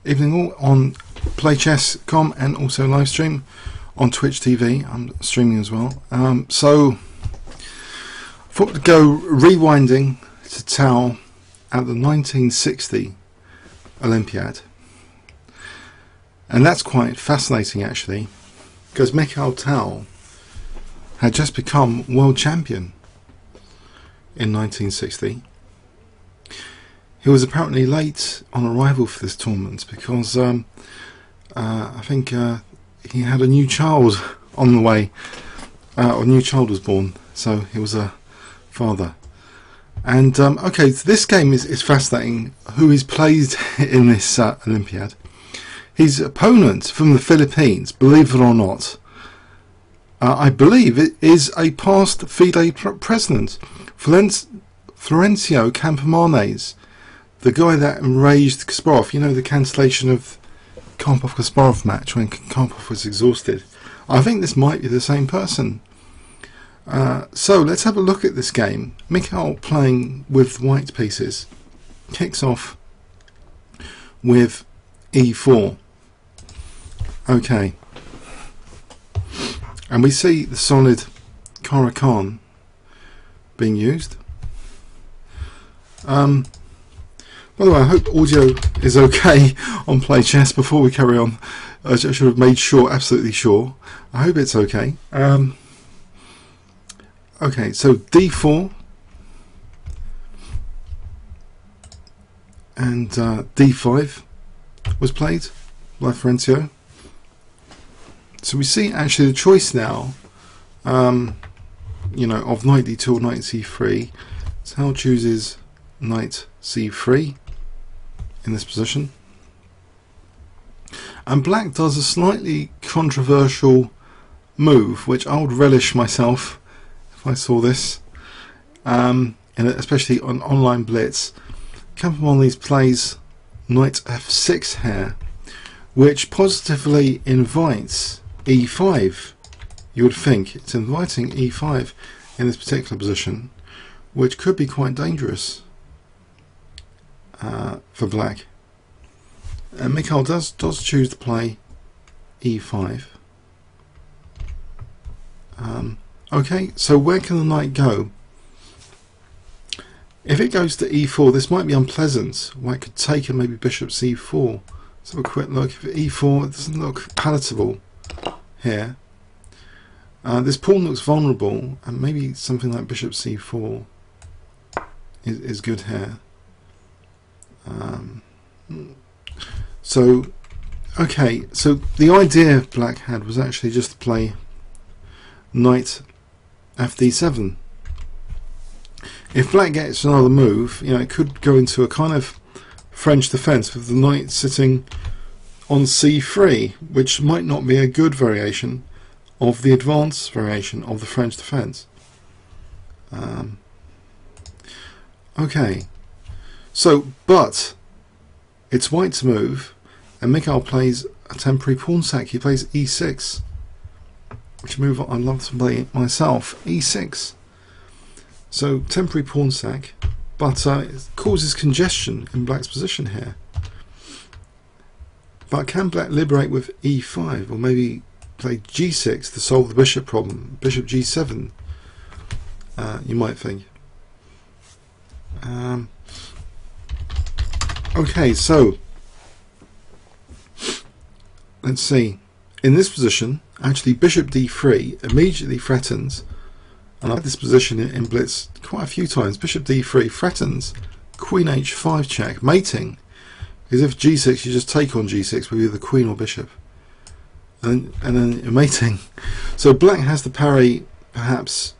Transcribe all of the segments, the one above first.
Evening all on playchess.com and also live stream on Twitch TV. I'm streaming as well. So thought to go rewinding to Tal at the 1960 Olympiad, and that's quite fascinating actually, because Mikhail Tal had just become world champion in 1960. He was apparently late on arrival for this tournament because I think he had a new child on the way, or a new child was born, so he was a father. And okay, so this game is fascinating. Who is played in this Olympiad? His opponent from the Philippines, believe it or not, I believe it is a past FIDE president, Florencio Campomanes, the guy that enraged Kasparov. You know, the cancellation of Karpov-Kasparov match when Karpov was exhausted. I think this might be the same person. So let's have a look at this game. Mikhail playing with white pieces kicks off with e4. Okay, and we see the solid Caro-Kann being used. By the way, I hope audio is okay on Play Chess. Before we carry on, I should have made sure, absolutely sure. I hope it's okay. Okay, so d4 and d5 was played by Florencio. So we see actually the choice now, you know, of knight d2 or knight c3. Tal chooses knight c3 in this position, and black does a slightly controversial move, which I would relish myself if I saw this, and especially on online blitz. Campomanes plays knight f6 here, which positively invites e5. You would think it's inviting e5 in this particular position, which could be quite dangerous for black. And Mikhail does choose to play e5. Okay, so where can the knight go? If it goes to e4, this might be unpleasant. White could take and maybe bishop c4. Let's have a quick look. If e4, it doesn't look palatable here. This pawn looks vulnerable, and maybe something like bishop c4 is good here. So, okay, so the idea black had was actually just to play knight fd7. If black gets another move, you know, it could go into a kind of French defense with the knight sitting on c3, which might not be a good variation of the advanced variation of the French defense. Okay, so, but it's white's move, and Mikhail plays a temporary pawn sack. He plays e6, which move I'd love to play myself. e6. So temporary pawn sack, but it causes congestion in black's position here. But can black liberate with e5, or maybe play g6 to solve the bishop problem? Bishop g7, you might think. Okay, so let's see. In this position, actually bishop d3 immediately threatens, and I've had this position in blitz quite a few times. Bishop d3 threatens queen h5 check, mating, because if g6 you just take on g6 with either the queen or bishop, and then you're mating. So black has to parry perhaps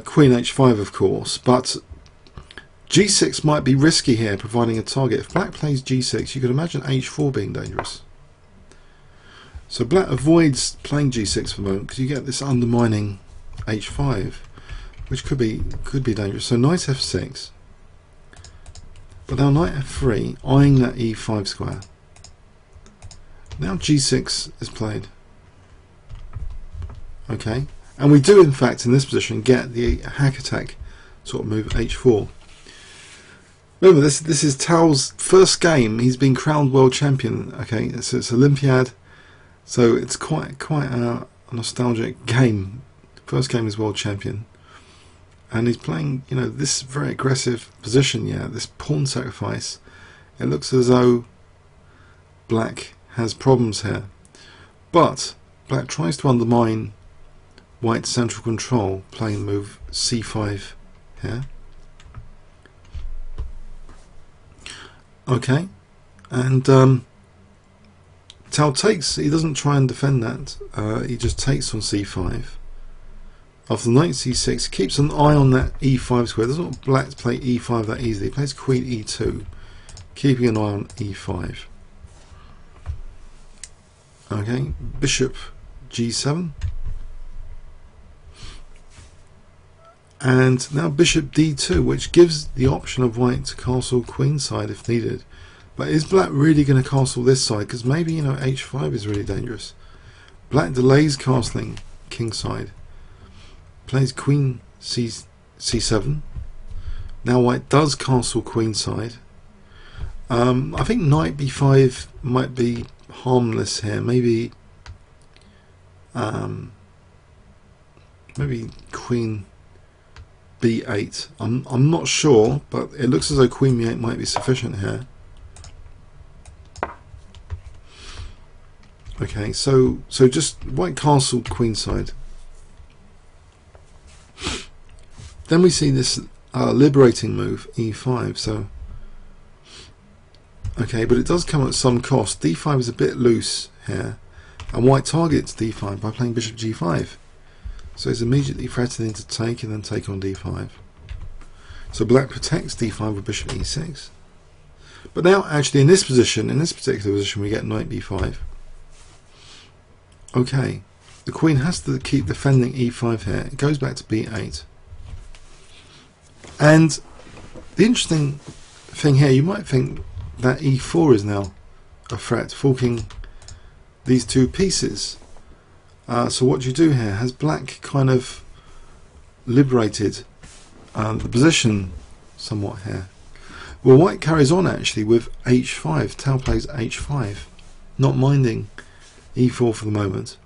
queen h5, of course, but g6 might be risky here, providing a target. If black plays g6, you could imagine h4 being dangerous. So black avoids playing g6 for the moment because you get this undermining h5, which could be dangerous. So knight f6, but now knight f3, eyeing that e5 square. Now g6 is played. Okay, and we do in fact in this position get the hack attack sort of move h4. Remember, this is Tal's first game. He's been crowned world champion. Okay, so it's Olympiad, so it's quite a nostalgic game. First game as world champion, and he's playing, you know, this very aggressive position. Yeah, this pawn sacrifice. It looks as though black has problems here, but black tries to undermine white's central control, playing the move c5 here. Okay, and Tal takes. He doesn't try and defend that. He just takes on c5. After knight c6, keeps an eye on that e5 square. Doesn't want black to play e5 that easily. He plays queen e2, keeping an eye on e5. Okay, bishop g7, and now bishop d2, which gives the option of white to castle queenside if needed. But is black really going to castle this side? Because maybe, you know, h5 is really dangerous. Black delays castling kingside. Plays queen c7. Now white does castle queenside. I think knight b5 might be harmless here. Maybe maybe queen b8. I'm not sure, but it looks as though queen b8 might be sufficient here. Okay, so just white castle queenside. Then we see this liberating move e5. So okay, but it does come at some cost. d5 is a bit loose here, and white targets d5 by playing bishop g5. So it's immediately threatening to take and then take on d5. So black protects d5 with bishop e6. But now, actually, in this position, in this particular position, we get knight b5. Okay, the queen has to keep defending e5 here. It goes back to b8. And the interesting thing here, you might think that e4 is now a threat, forking these two pieces. So what do you do here? Has black kind of liberated the position somewhat here? Well, white carries on actually with h5. Tal plays h5, not minding e4 for the moment.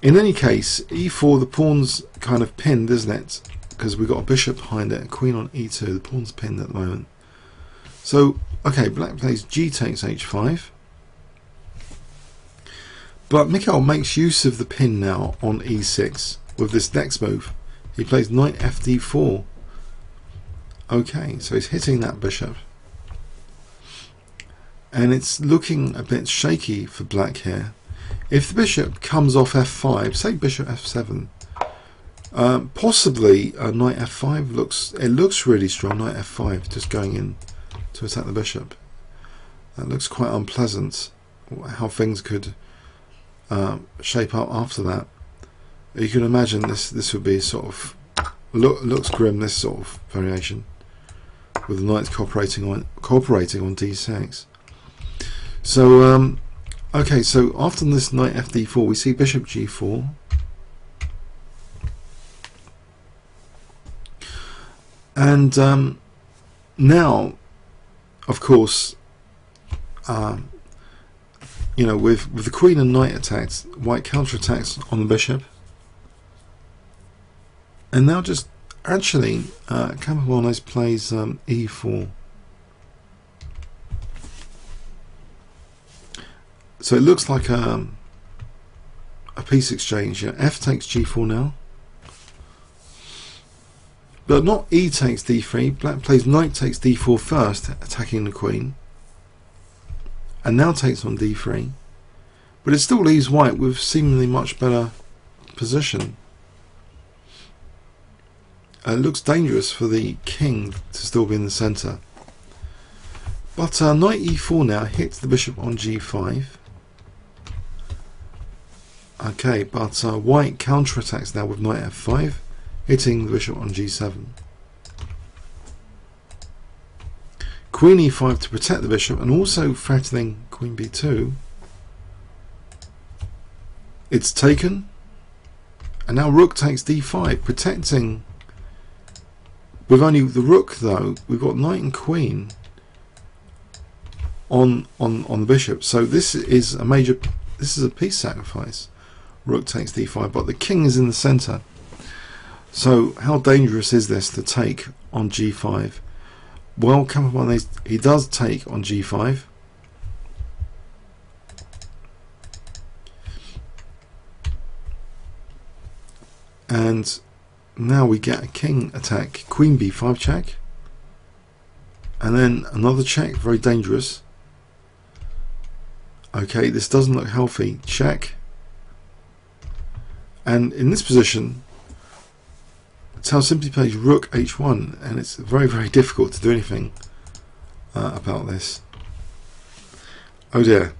In any case, e4, the pawn's kind of pinned, isn't it? Because we've got a bishop behind it, a queen on e2, the pawn's pinned at the moment. So, okay, black plays g takes h5. But Mikhail makes use of the pin now on e6 with this next move. He plays knight fd4. Okay, so he's hitting that bishop. And it's looking a bit shaky for black here. If the bishop comes off f5, say bishop f7, possibly knight f5 looks really strong. Knight f5 just going in to attack the bishop. That looks quite unpleasant. How things could shape up after that. You can imagine this would be sort of looks grim. This sort of variation with the knights cooperating on d6. So okay, so after this knight fd4, we see bishop g4. And now, of course, you know, with the queen and knight attacks, white counterattacks on the bishop. And now just actually, Campomanes plays e4. So it looks like a piece exchange. Yeah, f takes g4 now. But not e takes d3. Black plays knight takes d4 first, attacking the queen. And now takes on d3. But it still leaves white with seemingly much better position. It looks dangerous for the king to still be in the centre. But knight e4 now hits the bishop on g5. Okay, but white counterattacks now with knight f5, hitting the bishop on g7. Queen e5 to protect the bishop, and also threatening queen b2. It's taken, and now rook takes d5, protecting With only the rook though, we've got knight and queen on the bishop. So this is a major, this is a piece sacrifice. Rook takes d5, but the king is in the center. So how dangerous is this to take on g5? Well, Campomanes, he does take on g5. And now we get a king attack, queen b5 check, and then another check, very dangerous. Okay, this doesn't look healthy. Check. And in this position, Tal simply plays rook h1, and it's very, very difficult to do anything about this. Oh dear.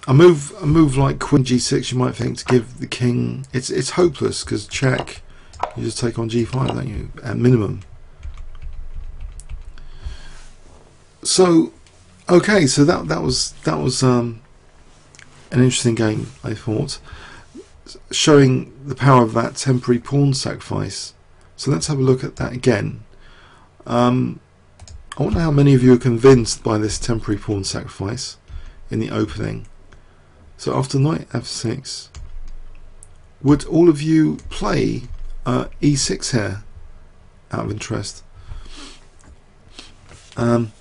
A move like queen g6, you might think, to give the king, it's hopeless, because check, you just take on g5, don't you, at minimum. So okay, so that was an interesting game, I thought, showing the power of that temporary pawn sacrifice. So let's have a look at that again. I wonder how many of you are convinced by this temporary pawn sacrifice in the opening. So after knight f6, would all of you play e6 here, out of interest? For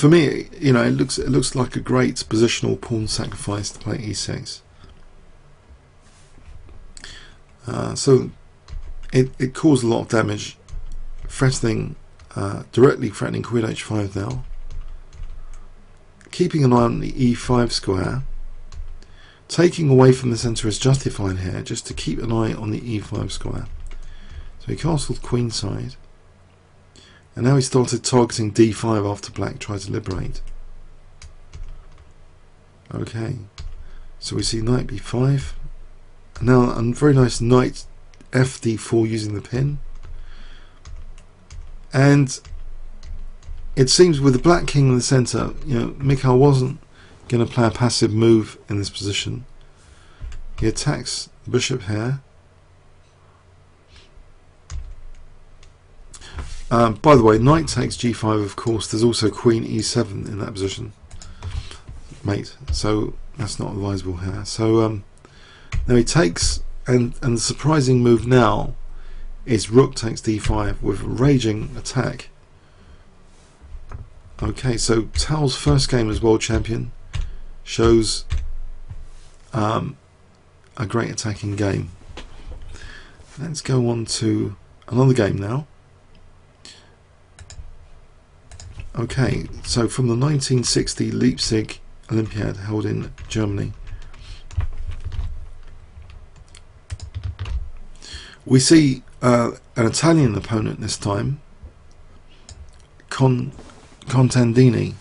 me, you know, it looks like a great positional pawn sacrifice to play e6. So it caused a lot of damage, directly threatening queen h5 now. Keeping an eye on the e5 square. Taking away from the centre is justified here, just to keep an eye on the e5 square. So he castled queenside. And now he started targeting d5 after black tried to liberate. Okay, so we see knight b5. And now a very nice knight fd4 using the pin. And it seems with the black king in the centre, you know, Mikhail wasn't going to play a passive move in this position. He attacks the bishop here. By the way, knight takes g5, of course. There's also queen e7 in that position, mate. So that's not advisable here. So now he takes, and the surprising move now is rook takes d5 with a raging attack. Okay, so Tal's first game as world champion shows a great attacking game. Let's go on to another game now. Okay, so from the 1960 Leipzig Olympiad held in Germany, we see an Italian opponent this time, Contedini,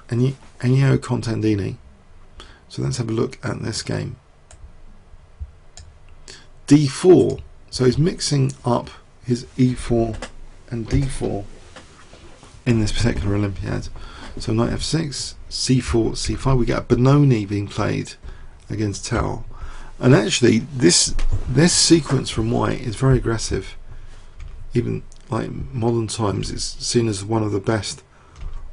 Ennio Contedini. So let's have a look at this game. d4, so he's mixing up his e4 and d4 in this particular Olympiad. So knight f6, c4, c5. We get a Benoni being played against Tal, and actually this sequence from white is very aggressive. Even like modern times, it's seen as one of the best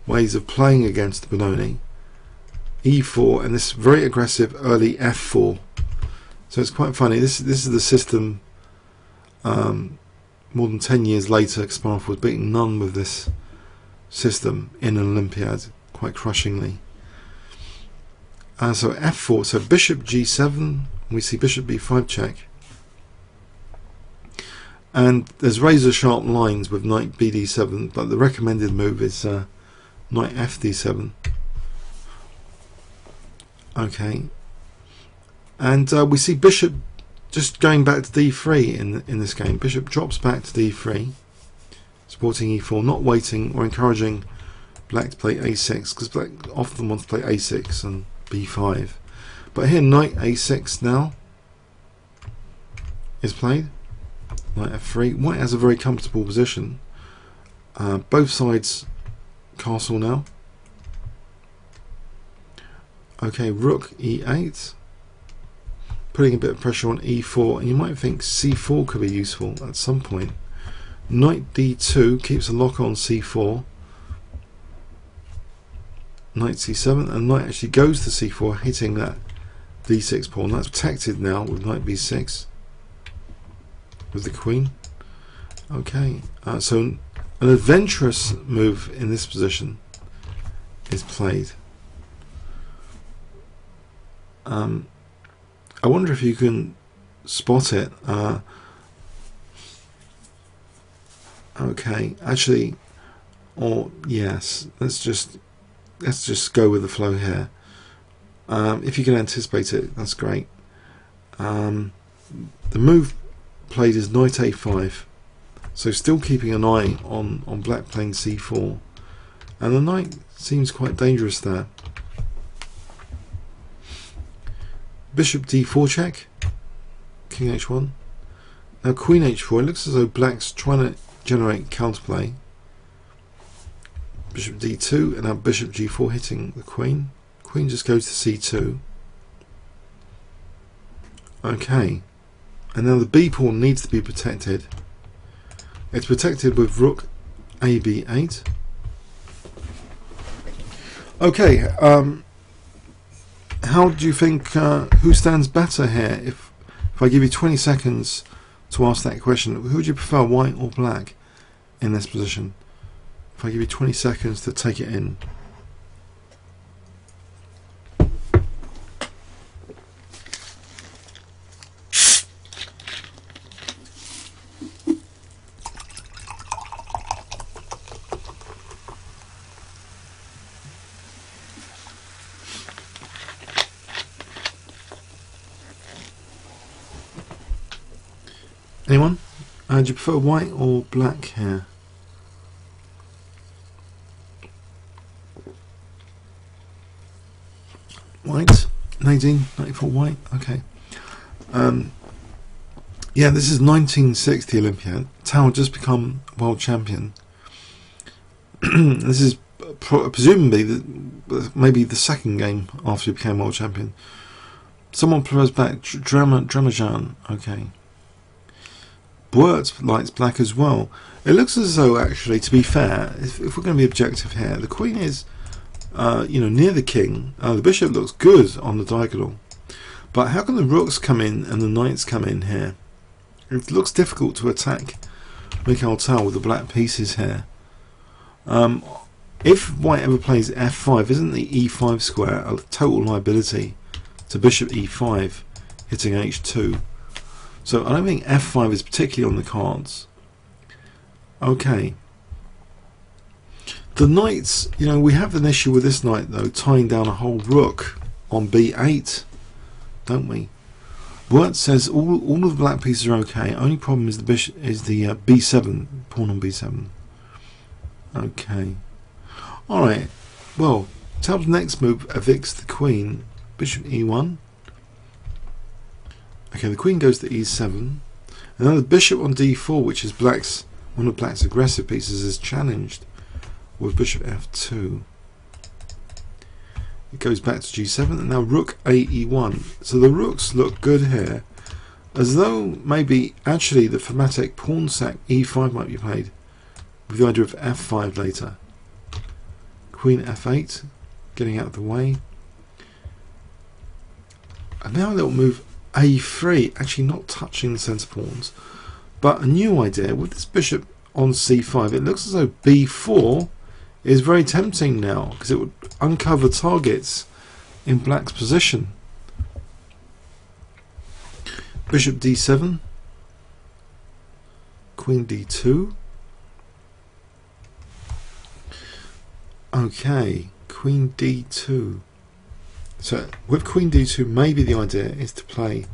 ways of playing against Benoni. e4 and this very aggressive early f4. So it's quite funny. This is the system. More than 10 years later, Kasparov was beating none with this system in an Olympiad, quite crushingly. So f4, so bishop g7, we see bishop b5 check, and there's razor sharp lines with knight bd7, but the recommended move is knight fd7. Okay, and we see bishop just going back to d3 in this game. Bishop drops back to d3, supporting e4, not waiting or encouraging black to play a6, because black often wants to play a6 and b5. But here knight a6 now is played. Knight f3. White has a very comfortable position. Both sides castle now. Okay, rook e8. putting a bit of pressure on e4, and you might think c4 could be useful at some point. Knight d2 keeps a lock on c4. Knight c7, and knight actually goes to c4, hitting that d6 pawn. That's protected now with knight b6 with the queen. Okay, so an adventurous move in this position is played. I wonder if you can spot it. Okay, actually, or yes, let's just go with the flow here. If you can anticipate it, that's great. The move played is knight a5, so still keeping an eye on black playing c4, and the knight seems quite dangerous there. Bishop d4 check, king h1. Now queen h4. It looks as though black's trying to generate counterplay. Bishop d2, and now bishop g4 hitting the queen. Queen just goes to c2. Okay, and now the b pawn needs to be protected. It's protected with rook ab8. Okay, how do you think, who stands better here? If I give you 20 seconds to ask that question, who would you prefer, white or black in this position? If I give you 20 seconds to take it in. Anyone? Do you prefer white or black here? White. Nadine, 94 white. Okay. Yeah, this is 1960 Olympiad. Tal just become world champion. This is presumably maybe the second game after he became world champion. Someone prefers black. Dramajan. Okay. Bwert likes black as well. It looks as though, actually, to be fair, if we're going to be objective here, the queen is, near the king. The bishop looks good on the diagonal, but how can the rooks come in and the knights come in here? It looks difficult to attack Mikhail Tal with the black pieces here. If white ever plays f5, isn't the e5 square a total liability to bishop e5 hitting h2? So I don't think f5 is particularly on the cards. Okay. The knights, we have an issue with this knight though, tying down a whole rook on b8, don't we? Bwert says all of the black pieces are okay. Only problem is the bishop is the b7 pawn on b7. Okay. All right. Well, Tal's next move evicts the queen. Bishop e1. Okay, the queen goes to e7, and now the bishop on d4, which is one of black's aggressive pieces, is challenged with bishop f2. It goes back to g7, and now rook a e1. So the rooks look good here, as though maybe actually the thematic pawn sack e5 might be played, with the idea of f5 later. Queen f8, getting out of the way. And now a little move a3, actually not touching the centre pawns, but a new idea with this bishop on c5. It looks as though b4 is very tempting now, because it would uncover targets in black's position. Bishop d7, queen d2. Okay, queen d2. So with queen d2, maybe the idea is to play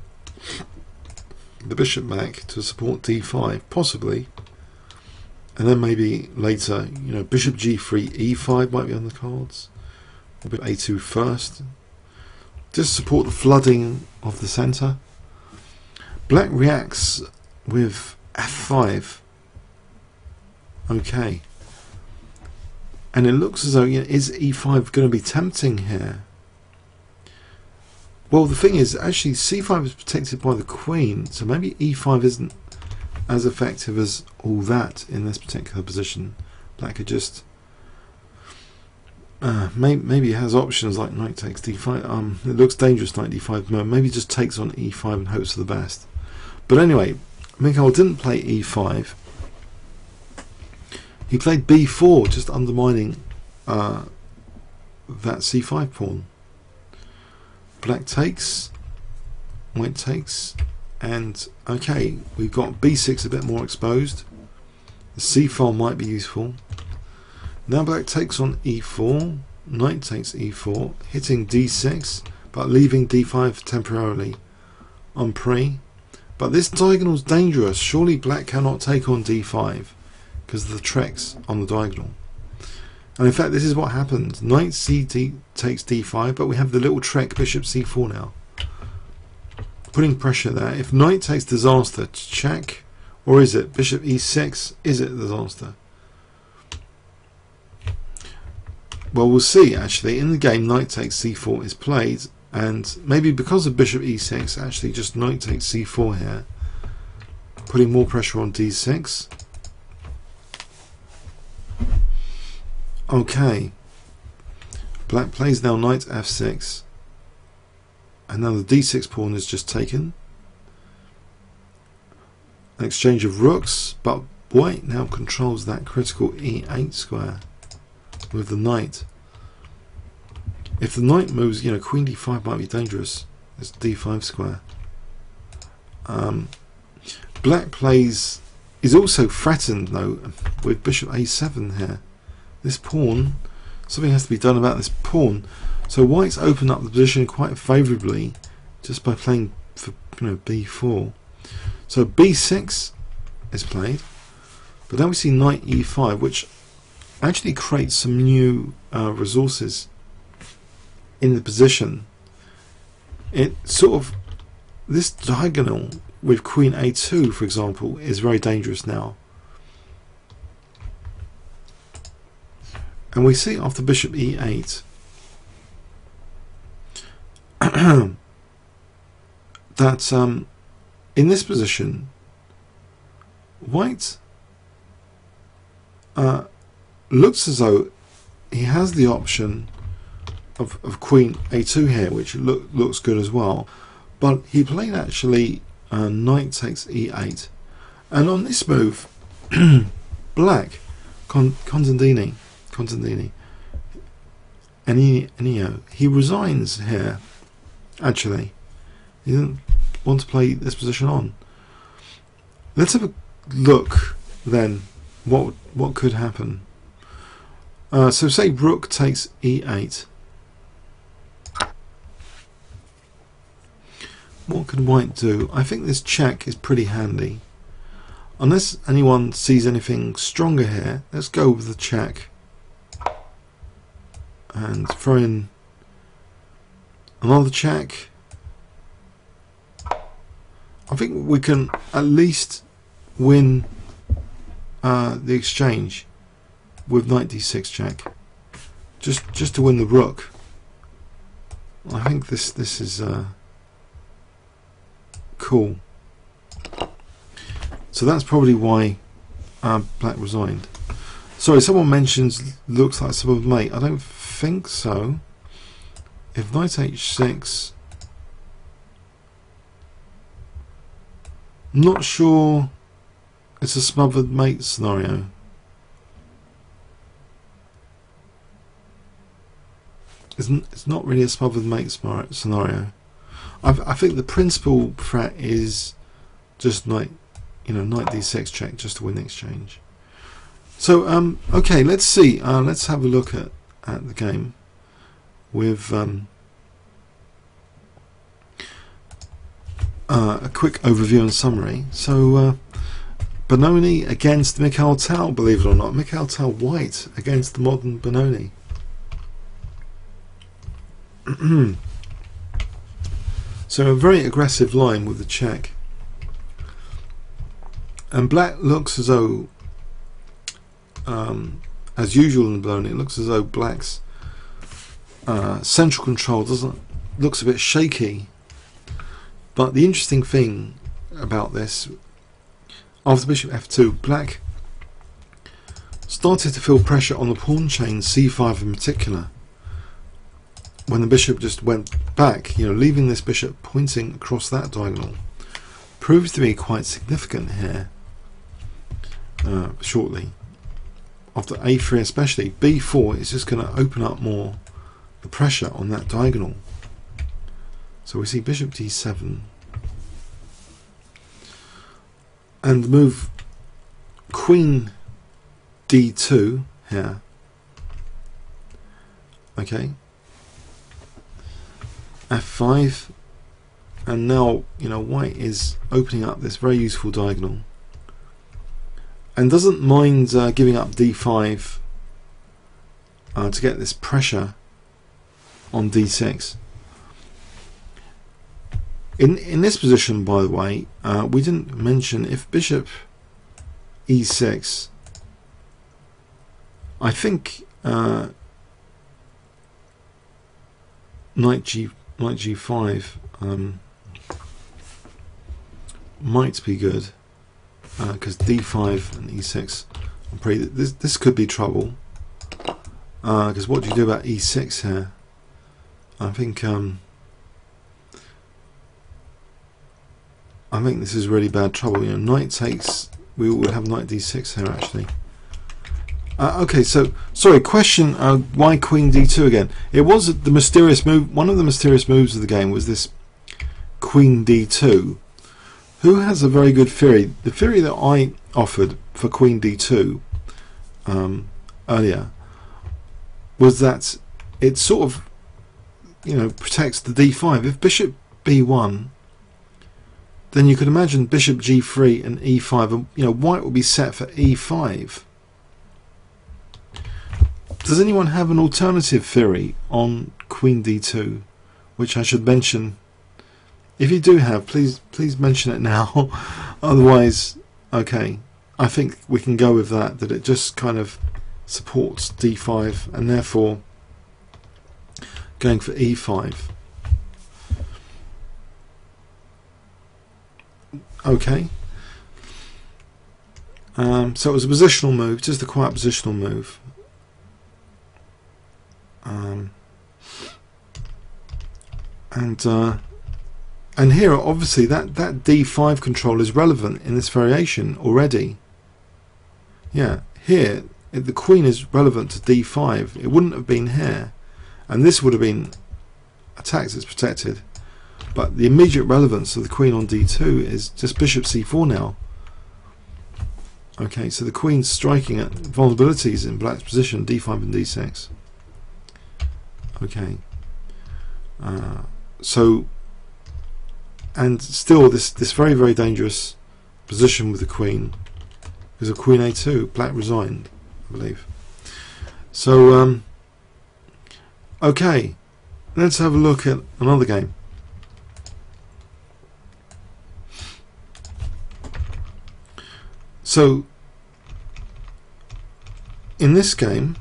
the bishop back to support d5, possibly, and then maybe later, bishop g3, e5 might be on the cards, or bishop a2 first, just support the flooding of the centre. Black reacts with f5. Okay, and it looks as though is e5 going to be tempting here? Well, the thing is, actually, c5 is protected by the queen, so maybe e5 isn't as effective as all that in this particular position. Black could just maybe it has options like knight takes d5. It looks dangerous, knight d5. Maybe just takes on e5 and hopes for the best. But anyway, Mikhail didn't play e5. He played b4, just undermining that c5 pawn. Black takes, white takes, and okay, we've got b6 a bit more exposed. The c file might be useful. Now black takes on e4, knight takes e4, hitting d6, but leaving d5 temporarily on pre. But this diagonal is dangerous. Surely black cannot take on d5 because of the tricks on the diagonal. And in fact, this is what happens. Knight takes d5, but we have the little trick, bishop c4 now. Putting pressure there. If knight takes disaster, check. Or is it bishop e6? Is it disaster? Well, we'll see actually. In the game, knight takes c4 is played, and maybe because of bishop e6, actually just knight takes c4 here, putting more pressure on d6. Okay, black plays now knight f6, and now the d6 pawn is just taken. An exchange of rooks, but white now controls that critical e8 square with the knight. If the knight moves, you know, queen d5 might be dangerous. It's d5 square. Black plays is also threatened though with bishop a7 here. This pawn, something has to be done about this pawn. So white's opened up the position quite favourably just by playing for, you know, b4. So b6 is played, but then we see knight e5, which actually creates some new resources in the position. It sort of, this diagonal with queen a2, for example, is very dangerous now. And we see after bishop e8 that in this position, white looks as though he has the option of queen a2 here, which looks good as well. But he played actually knight takes e8, and on this move, black Contedini, Ennio, he resigns here. Actually, he didn't want to play this position on. Let's have a look then. What could happen? So say rook takes e8. What can white do? I think this check is pretty handy. Unless anyone sees anything stronger here, let's go with the check and throw in another check. I think we can at least win the exchange with knight d6 check, just to win the rook. I think this is cool. So that's probably why black resigned. Sorry, someone mentions looks like some of mate. I don't think so. If knight h6, I'm not sure it's a smothered mate scenario. It's not really a smothered mate scenario. I think the principal threat is just knight, you know, knight d6 check just to win the exchange. So okay, let's see. Let's have a look at the game with a quick overview and summary. So Benoni against Mikhail Tal, believe it or not. Mikhail Tal white against the modern Benoni. So a very aggressive line with the check. And black looks as though, as usual in the Benoni, it looks as though black's central control doesn't looks a bit shaky. But the interesting thing about this, after bishop f2, black started to feel pressure on the pawn chain c5 in particular, when the bishop just went back, leaving this bishop pointing across that diagonal. Proves to be quite significant here. Shortly after a3 especially, b4 is just going to open up more the pressure on that diagonal. So we see bishop d7 and the move queen d2 here. Okay, f5, and now white is opening up this very useful diagonal and doesn't mind giving up d5 to get this pressure on d6. In this position, by the way, we didn't mention if bishop e6, I think knight g5 might be good, because d5 and e6, I'm pretty, this could be trouble, because what do you do about e6 here? I think this is really bad trouble. Knight takes, we would have knight d6 here actually. Okay, so sorry, question, why queen d2 again? It was the mysterious move. One of the mysterious moves of the game was this queen d2. Who has a very good theory? The theory that I offered for queen d2 earlier was that it sort of protects the d5. If bishop b1, then you could imagine bishop g3 and e5, and white will be set for e5. Does anyone have an alternative theory on queen d2, which I should mention? If you do have, please mention it now. Otherwise, okay, I think we can go with that it just kind of supports d5 and therefore going for e5. Okay, so it was a positional move, just a quiet positional move. And here obviously that d5 control is relevant in this variation already. Yeah, here the queen is relevant to d5. It wouldn't have been here, and this would have been attacked, it's protected. But the immediate relevance of the queen on d2 is just bishop c4 now. Okay, so the queen's striking at vulnerabilities in black's position, d5 and d6. Okay, so, and still this very, very dangerous position with the queen, because of queen a2, black resigned, I believe. So, okay, let's have a look at another game. So, in this game,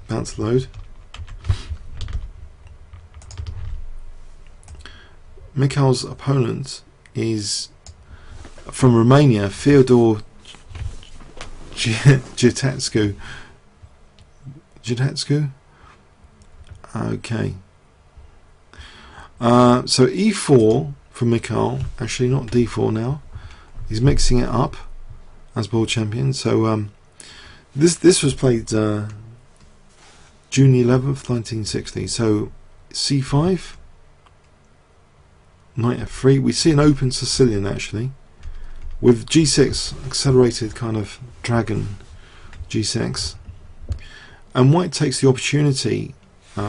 bounce load, Mikhail's opponent is from Romania, Fyodor Qe2. Okay. So e4 for Mikhail, actually not d4 now. He's mixing it up as world champion. So this was played June 11th, 1960. So c5. Knight f3. We see an open Sicilian actually, with g6, accelerated kind of dragon g6, and white takes the opportunity,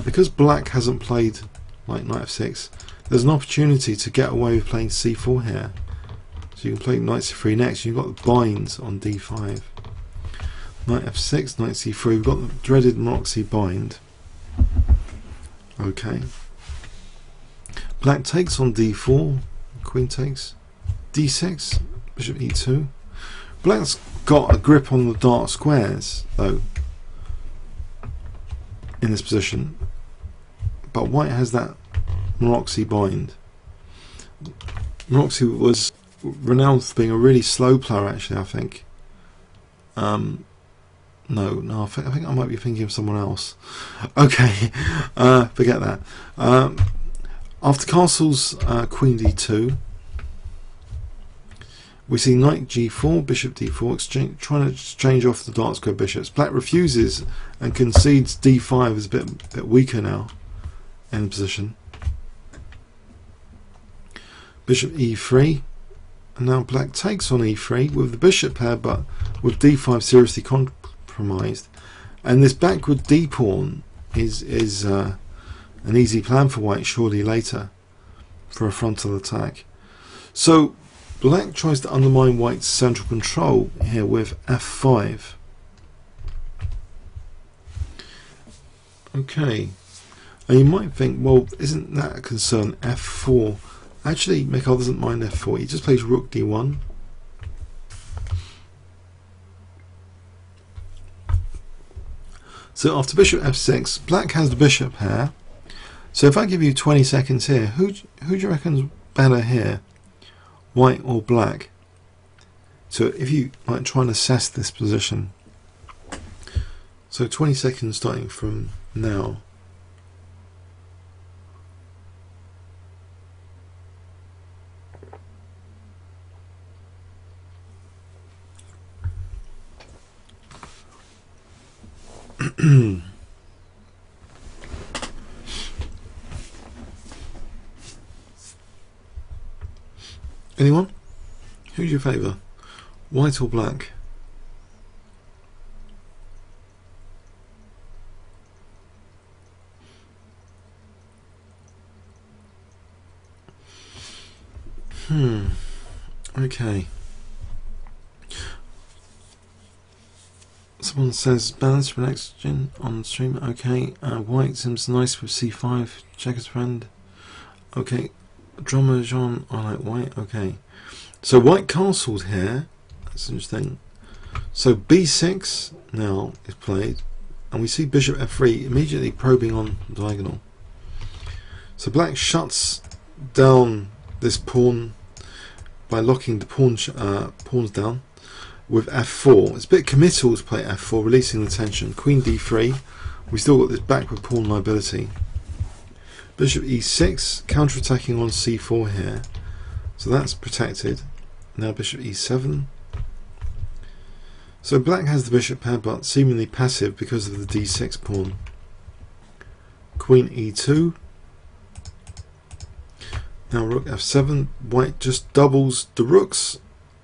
because black hasn't played like knight f6, there's an opportunity to get away with playing c4 here. So you can play knight c3 next, you've got the binds on d5, knight f6, knight c3, we've got the dreaded Moxie bind. Okay, black takes on d4, queen takes, d6, bishop e2. Black's got a grip on the dark squares though in this position, but white has that Maroczy bind. Maroczy was renowned for being a really slow player, actually, I think. No, I think I might be thinking of someone else. Okay, forget that. After castles Queen D2, we see Knight G4, Bishop D4, trying to exchange off the dark square bishops. Black refuses and concedes D5 is a bit weaker now in the position. Bishop E3, and now Black takes on E3 with the bishop pair, but with D5 seriously compromised. And this backward D pawn is an easy plan for White, surely later, for a frontal attack. So Black tries to undermine White's central control here with F5. Okay, and you might think, well, isn't that a concern? F4. Actually, Mikhail doesn't mind F4. He just plays Rook D1. So after Bishop F6, Black has the bishop pair. So if I give you 20 seconds here, who do you reckon's better here? White or Black? So if you might try and assess this position. So 20 seconds starting from now. Anyone? Who's your favour? White or Black? Okay. Someone says balance for next gen on stream. Okay. White seems nice with C5. Checkers friend. Okay. Drummer John. I like White. Okay. So White castles here. That's interesting. So B6 now is played, and we see Bishop F3 immediately probing on the diagonal. So Black shuts down this pawn by locking the pawns down with F4. It's a bit committal to play F4, releasing the tension. Queen D3. We still got this backward pawn liability. Bishop E6, counter-attacking on C4 here. So that's protected. Now Bishop E7. So Black has the bishop pair, but seemingly passive because of the D6 pawn. Queen E2. Now Rook F7. White just doubles the rooks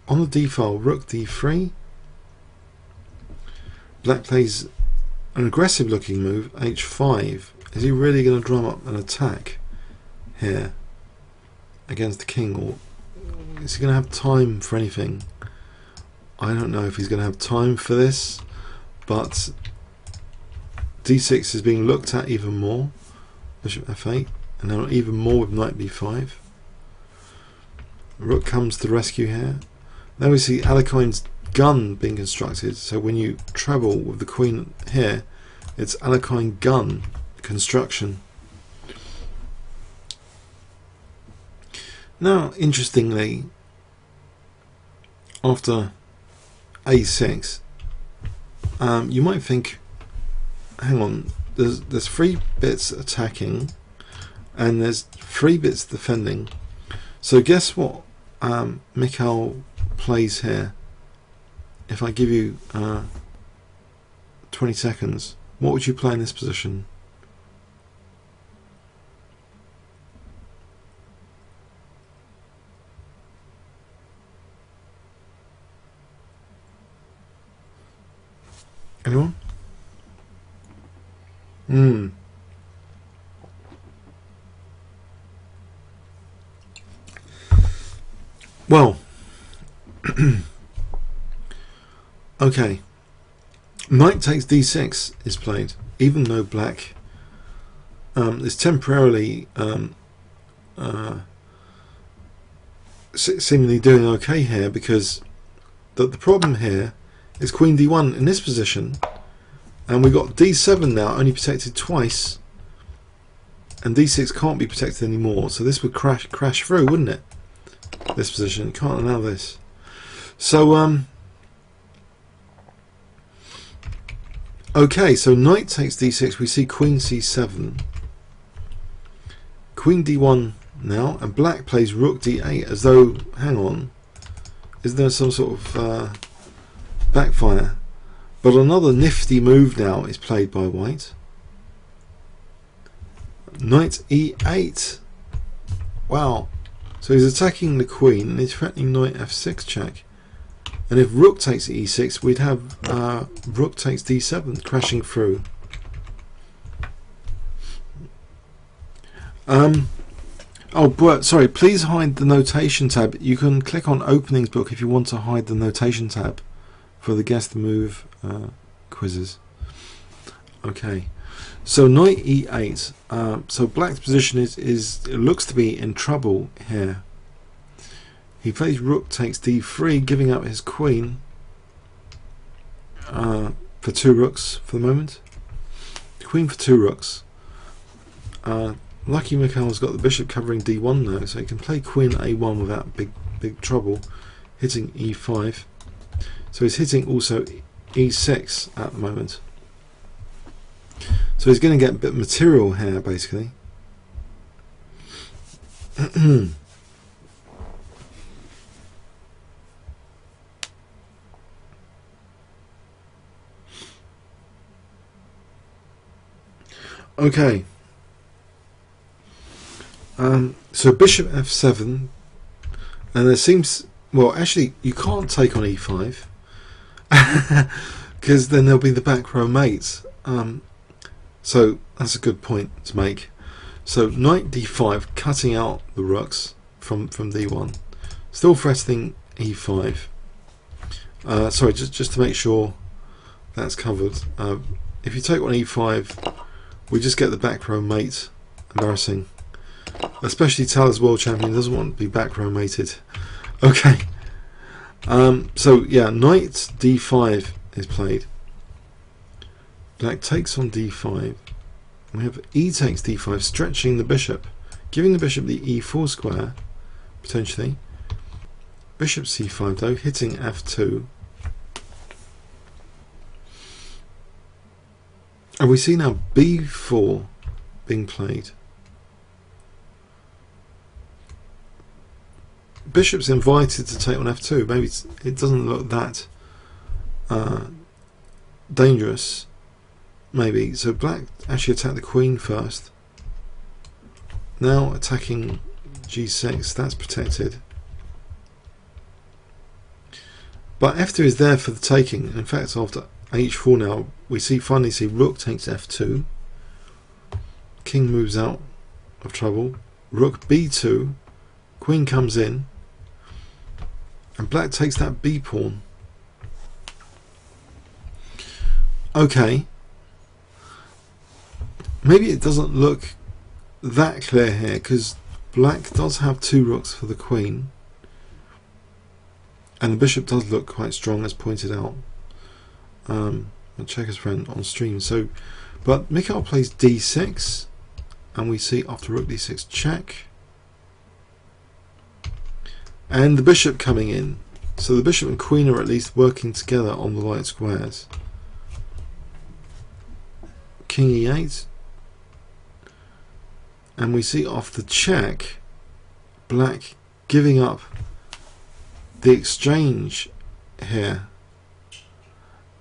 on the D file. Rook D3. Black plays an aggressive looking move, H5. Is he really going to drum up an attack here against the king, or is he going to have time for anything? I don't know if he's going to have time for this, but D6 is being looked at even more. Bishop F8, and now even more with Knight B5. Rook comes to the rescue here. Now we see Alekhein's gun being constructed, so when you treble with the queen here, it's Alekhine gun construction. Now, interestingly, after A6, you might think, hang on, there's 3 bits attacking and there's 3 bits defending. So guess what Mikhail plays here? If I give you 20 seconds, what would you play in this position? Anyone? Well, okay. Knight takes D6 is played, even though Black is temporarily seemingly doing okay here, because the problem here is Queen D1 in this position, and we've got D7 now only protected twice, and d6 can't be protected anymore, so this would crash through, wouldn't it? This position, can't allow this. So okay, so knight takes d6, we see queen c7, queen d1 now, and black plays rook d8 as though, hang on, is there some sort of backfire? But another nifty move now is played by white. Knight e8. Wow. So he's attacking the queen and he's threatening knight f6 check. And if rook takes e6, we'd have rook takes d7 crashing through. Oh, but sorry, please hide the notation tab. You can click on openings book if you want to hide the notation tab for the guess the move quizzes. Okay, so knight e8. So black's position is it looks to be in trouble here. He plays rook takes d3, giving up his queen for 2 rooks for the moment. Queen for 2 rooks. Lucky Mikhail's got the bishop covering d1 now, so he can play queen a1 without big trouble, hitting e5. So he's hitting also e6 at the moment. So he's going to get a bit of material here, basically. Okay. So bishop f7, and there seems, well, actually you can't take on e5 because then there'll be the back row mate. So that's a good point to make. So knight d5, cutting out the rooks from d1, still threatening e5. Sorry, just to make sure that's covered. If you take on e5, we just get the back row mate. Embarrassing. Especially Tal as world champion doesn't want to be back row mated. Okay. So yeah, knight d5 is played. Black takes on d5. We have e takes d5, stretching the bishop, giving the bishop the e4 square, potentially. Bishop c5 though, hitting f2. And we see now b4 being played. Bishop's invited to take on f2. Maybe it doesn't look that dangerous. Maybe. So black actually attacked the queen first. Now attacking g6. That's protected. But f2 is there for the taking. In fact, after h4 now, we finally see rook takes f2. King moves out of trouble. Rook b2. Queen comes in. And black takes that b pawn. Okay. Maybe it doesn't look that clear here because black does have 2 rooks for the queen. And the bishop does look quite strong, as pointed out. I'll check his friend on stream. So, but Mikhail plays d6, and we see after rook d6 check. And the bishop coming in. So the bishop and queen are at least working together on the light squares. King e8. And we see after check, black giving up the exchange here.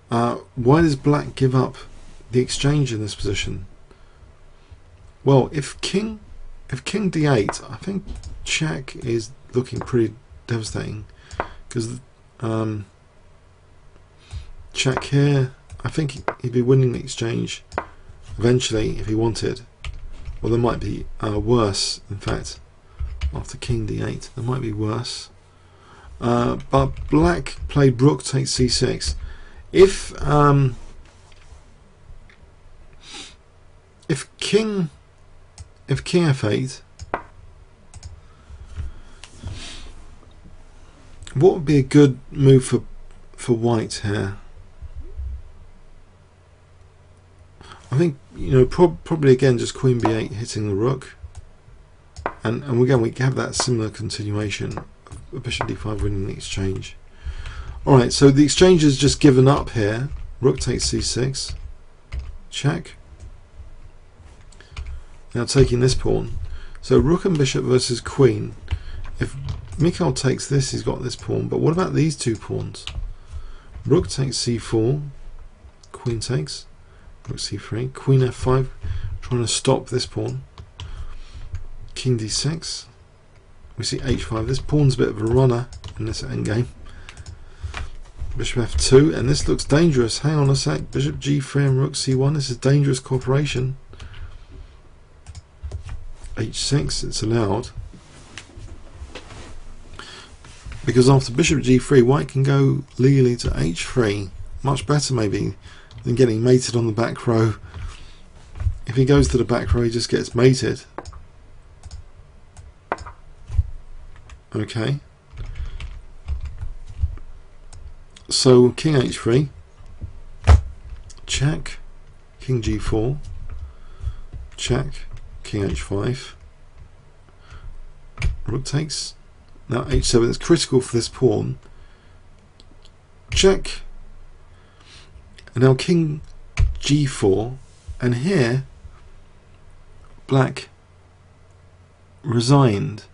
Why does black give up the exchange in this position? Well, if king d8, I think check is looking pretty devastating because check here, I think he'd be winning the exchange eventually if he wanted. Well, there might be worse, in fact, after king d8 there might be worse. But black played rook takes c6. If king f8, what would be a good move for white here? I think, you know, probably again just Queen B8 hitting the rook, and again we have that similar continuation of Bishop D5 winning the exchange. Alright, so the exchange is just given up here. Rook takes C6, check. Now taking this pawn, so rook and bishop versus queen. If Mikhail takes this, he's got this pawn, but what about these two pawns? Rook takes C4, queen takes, rook C3, queen F5, trying to stop this pawn. King D6, we see H5. This pawn's a bit of a runner in this endgame. Bishop F2, and this looks dangerous. Hang on a sec. Bishop G3 and rook C1. This is dangerous cooperation. H6, it's allowed. Because after Bishop G3, white can go legally to H3. Much better maybe than getting mated on the back row. If he goes to the back row, he just gets mated. Okay. So King H3, check, King G4, check, King H5, rook takes, now H7 is critical for this pawn, check, and now King G4, and here black resigned.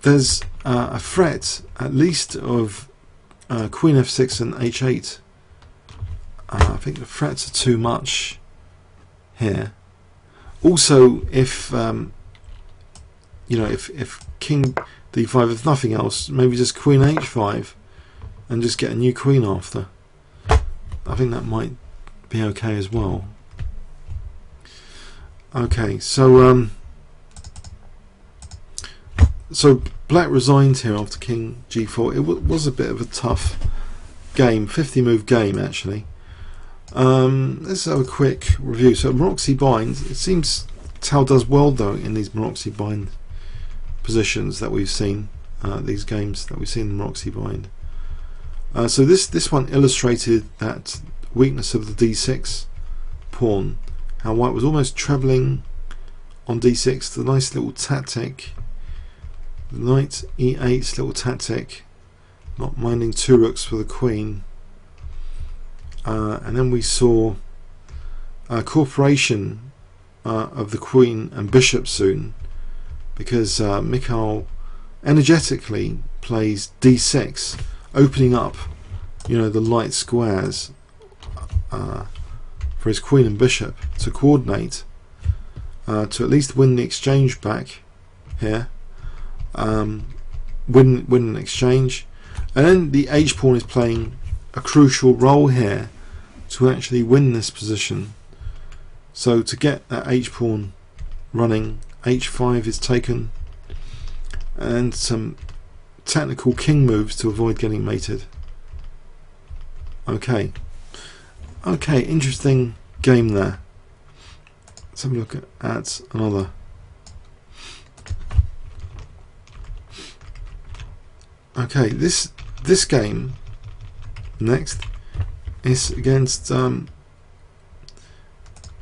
There's a threat at least of Queen F6 and H8. I think the threats are too much here. Also, if you know, if King D5, if nothing else, maybe just Queen H5 and just get a new queen after. I think that might be okay as well. Okay, so so black resigned here after King G4. It was a bit of a tough game, 50 move game actually. Let's have a quick review. So Maroczy bind, it seems Tal does well though in these Maroczy bind positions that we've seen, these games that we've seen in Maroczy bind. So this one illustrated that weakness of the D6 pawn, how white was almost trebling on D6, the nice little tactic. Knight E8's little tactic, not minding two rooks for the queen, and then we saw cooperation of the queen and bishop soon, because Mikhail energetically plays D6, opening up, you know, the light squares for his queen and bishop to coordinate, to at least win the exchange back here. Win an exchange, and then the H pawn is playing a crucial role here to actually win this position. So to get that H pawn running, H5 is taken, and some technical king moves to avoid getting mated. Okay, interesting game there. Let's have a look at another. Okay, this game next is against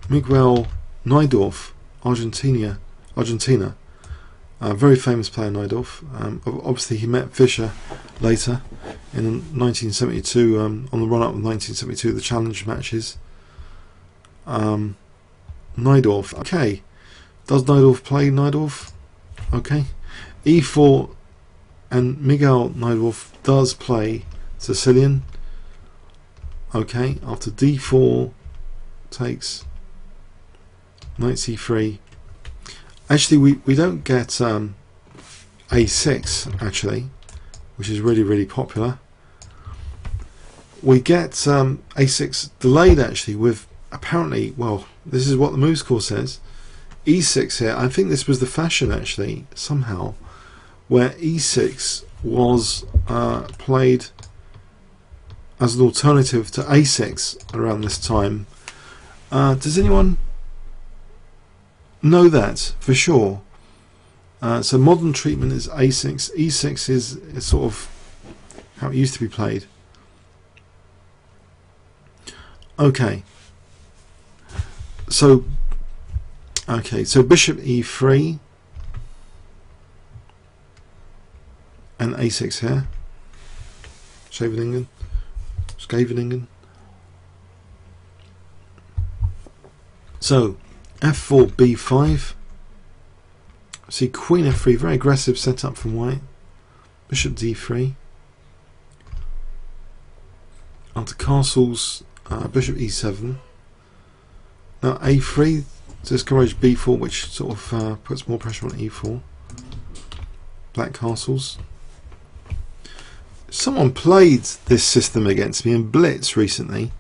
Miguel Najdorf, Argentina. A very famous player, Najdorf. Obviously, he met Fischer later in 1972 on the run-up of 1972, the challenge matches. Najdorf. Okay, does Najdorf play Najdorf? Okay, E4. And Mikhail Najdorf does play Sicilian. Okay, after D4 takes Knight C3. Actually, we don't get A6 actually, which is really popular. We get A6 delayed actually with apparently, well, this is what the move score says. E6 here. I think this was the fashion actually somehow, where E6 was played as an alternative to A6 around this time. Does anyone know that for sure? So modern treatment is A6. E6 is sort of how it used to be played. Okay. So okay, so bishop e3 and a6 here. Scheveningen. So f4 b5. See queen f3, very aggressive setup from white. Bishop d3. Onto castles, bishop e7. Now a3 to discourage b4, which sort of puts more pressure on e4. Black castles. Someone played this system against me in Blitz recently.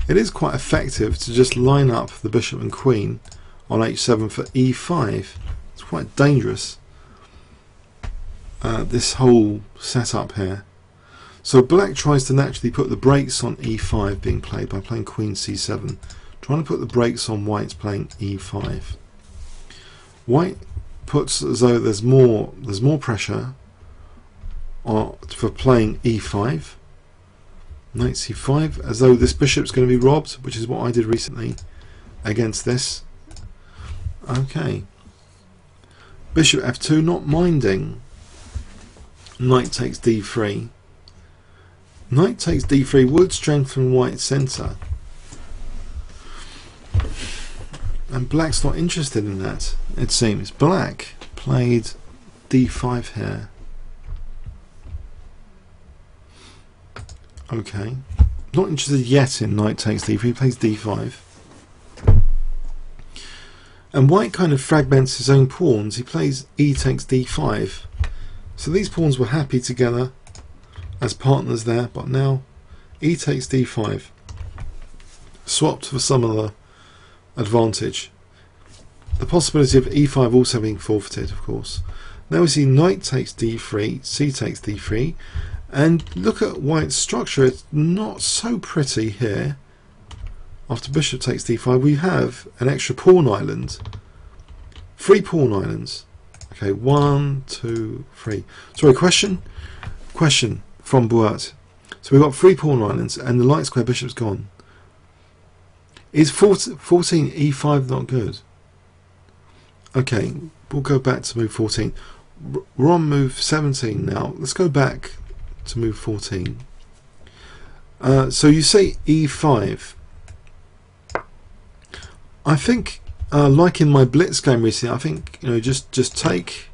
It is quite effective to just line up the bishop and queen on h7 for e5. It's quite dangerous, this whole setup here. So black tries to naturally put the brakes on e5 being played by playing queen c7, trying to put the brakes on white's playing e5. White puts as though there's more pressure for playing e5, knight c5, as though this bishop's going to be robbed, which is what I did recently against this. Okay, bishop f2, not minding. Knight takes d3. Knight takes d3 would strengthen white's centre, and black's not interested in that, it seems. Black played d5 here. Okay, not interested yet in knight takes d3, he plays d5. And white kind of fragments his own pawns, he plays e takes d5. So these pawns were happy together as partners there, but now e takes d5. Swapped for some other advantage. The possibility of e5 also being forfeited, of course. Now we see knight takes d3, c takes d3. And look at white's structure, it's not so pretty here. After bishop takes d5, we have an extra pawn island. 3 pawn islands. Okay, 1, 2, 3. Sorry, question from Buat. So we've got 3 pawn islands and the light square bishop's gone. Is 14 e5 not good? Okay, we'll go back to move 14. We're on move 17 now. Let's go back to move 14. So you say e5. I think, like in my Blitz game recently, I think, you know, just take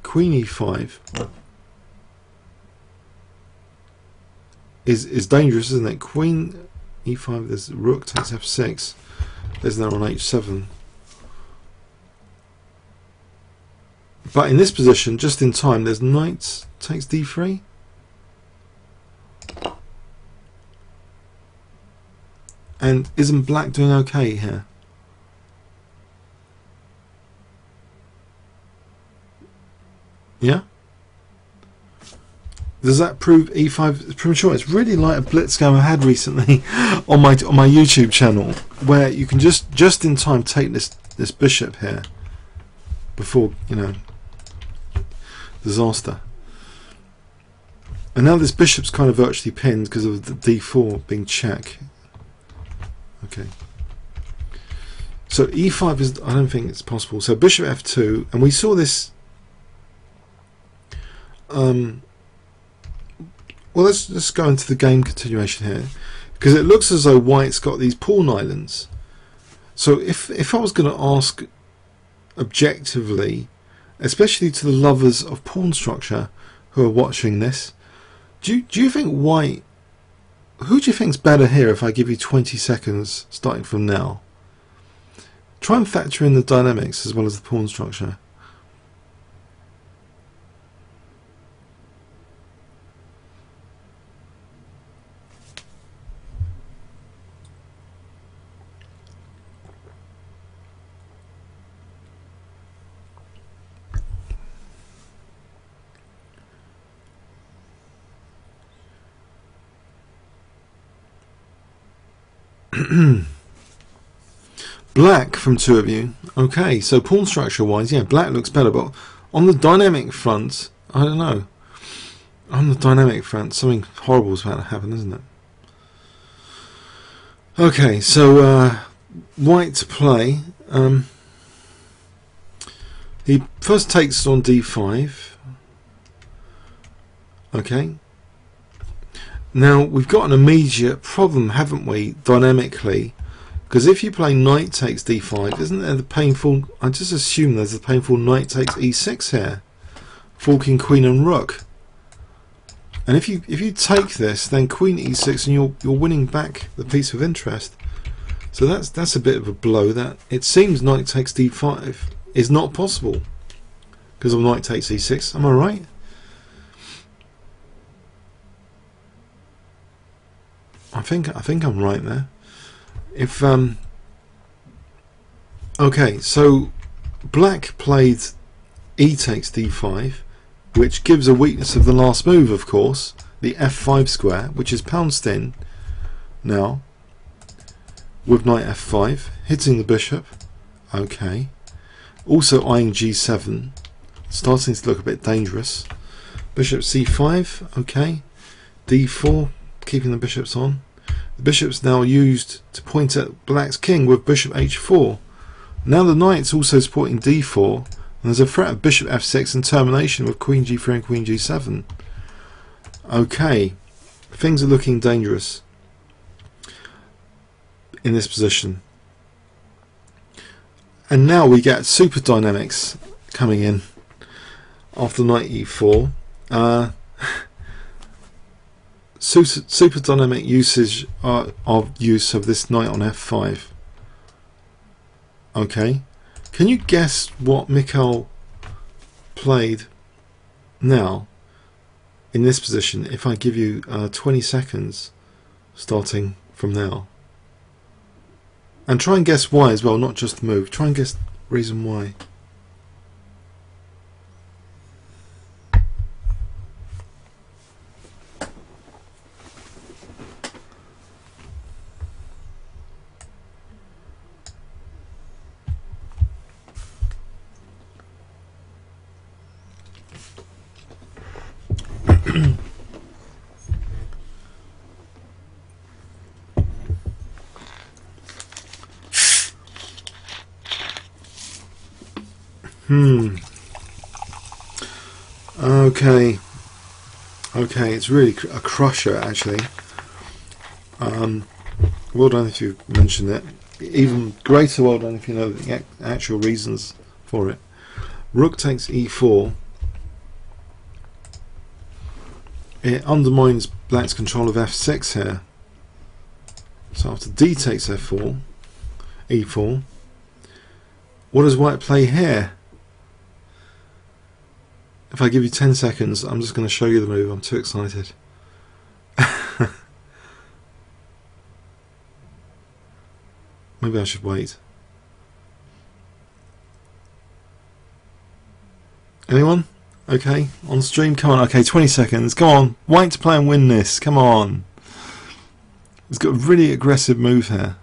queen e5 is dangerous, isn't it? Queen e5. There's rook takes f6. There's now on h7. But in this position, just in time, there's knight takes d3. And isn't black doing okay here? Yeah? Does that prove e5 is premature? It's really like a Blitz game I had recently on my YouTube channel, where you can just in time take this bishop here before, you know, disaster. And now this bishop's kind of virtually pinned because of the d4 being check. Okay. So e5 is, I don't think it's possible. So bishop f2, and we saw this. Well, let's go into the game continuation here, because it looks as though white's got these pawn islands. So if I was going to ask objectively, especially to the lovers of pawn structure who are watching this, do you think white, who do you think's better here if I give you 20 seconds starting from now? Try and factor in the dynamics as well as the pawn structure. Black from 2 of you. Okay, so pawn structure wise, yeah, black looks better, but on the dynamic front, I don't know. On the dynamic front, something horrible is about to happen, isn't it? Okay, so white to play. He first takes on d5. Okay. Now we've got an immediate problem, haven't we, dynamically? Because if you play knight takes d5, isn't there the painful? I just assume there's the painful knight takes e6 here, forking queen and rook. And if you take this, then queen e6, and you're winning back the piece of interest. So that's a bit of a blow. That it seems knight takes d5 is not possible because of knight takes e6. Am I right? I think I'm right there. If okay, so black played e takes d5, which gives a weakness of the last move, of course, the f5 square, which is pounced in now with knight f5, hitting the bishop. Okay, also eyeing g7, starting to look a bit dangerous. Bishop c5, okay, d4, keeping the bishops on. The bishop's now used to point at black's king with bishop h4. Now the knight's also supporting d4, and there's a threat of bishop f6 and termination with queen g3 and queen g7. Okay, things are looking dangerous in this position. And now we get super dynamics coming in after knight e4. Super dynamic usage of use of this knight on f5. Okay, can you guess what Mikhail played now in this position if I give you 20 seconds starting from now? And try and guess why as well, not just the move. Try and guess the reason why. Okay, it's really a crusher actually. Well done if you mentioned it. Even greater well done if you know the actual reasons for it. Rook takes e4. It undermines black's control of f6 here. So after d takes f4, e4, what does white play here? If I give you 10 seconds, I'm just going to show you the move. I'm too excited. Maybe I should wait. Anyone? Okay, on stream, come on. Okay, 20 seconds. Come on, white to play and win this. Come on. He's got a really aggressive move here.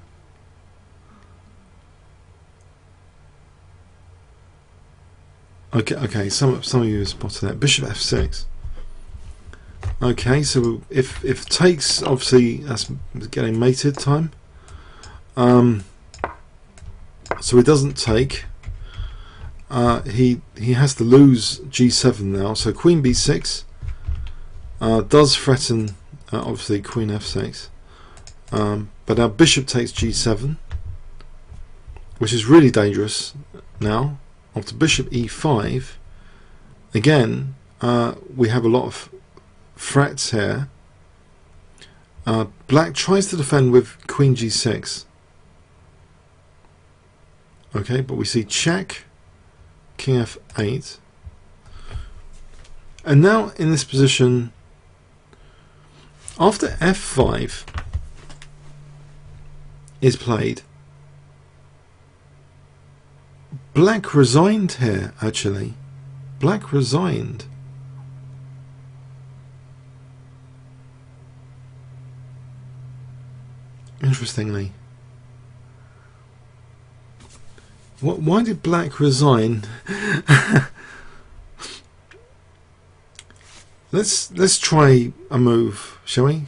Okay. Some of you have spotted that. Bishop f6. Okay, so if takes, obviously that's getting mated time. So he doesn't take. He has to lose g7 now. So queen b6 does threaten obviously queen f6. But our bishop takes g7, which is really dangerous now. After bishop e5, again we have a lot of threats here. Black tries to defend with queen g6. Okay, but we see check, king f8, and now in this position, after f5 is played, black resigned here. Actually, black resigned. Interestingly, why did black resign? Let's try a move, shall we?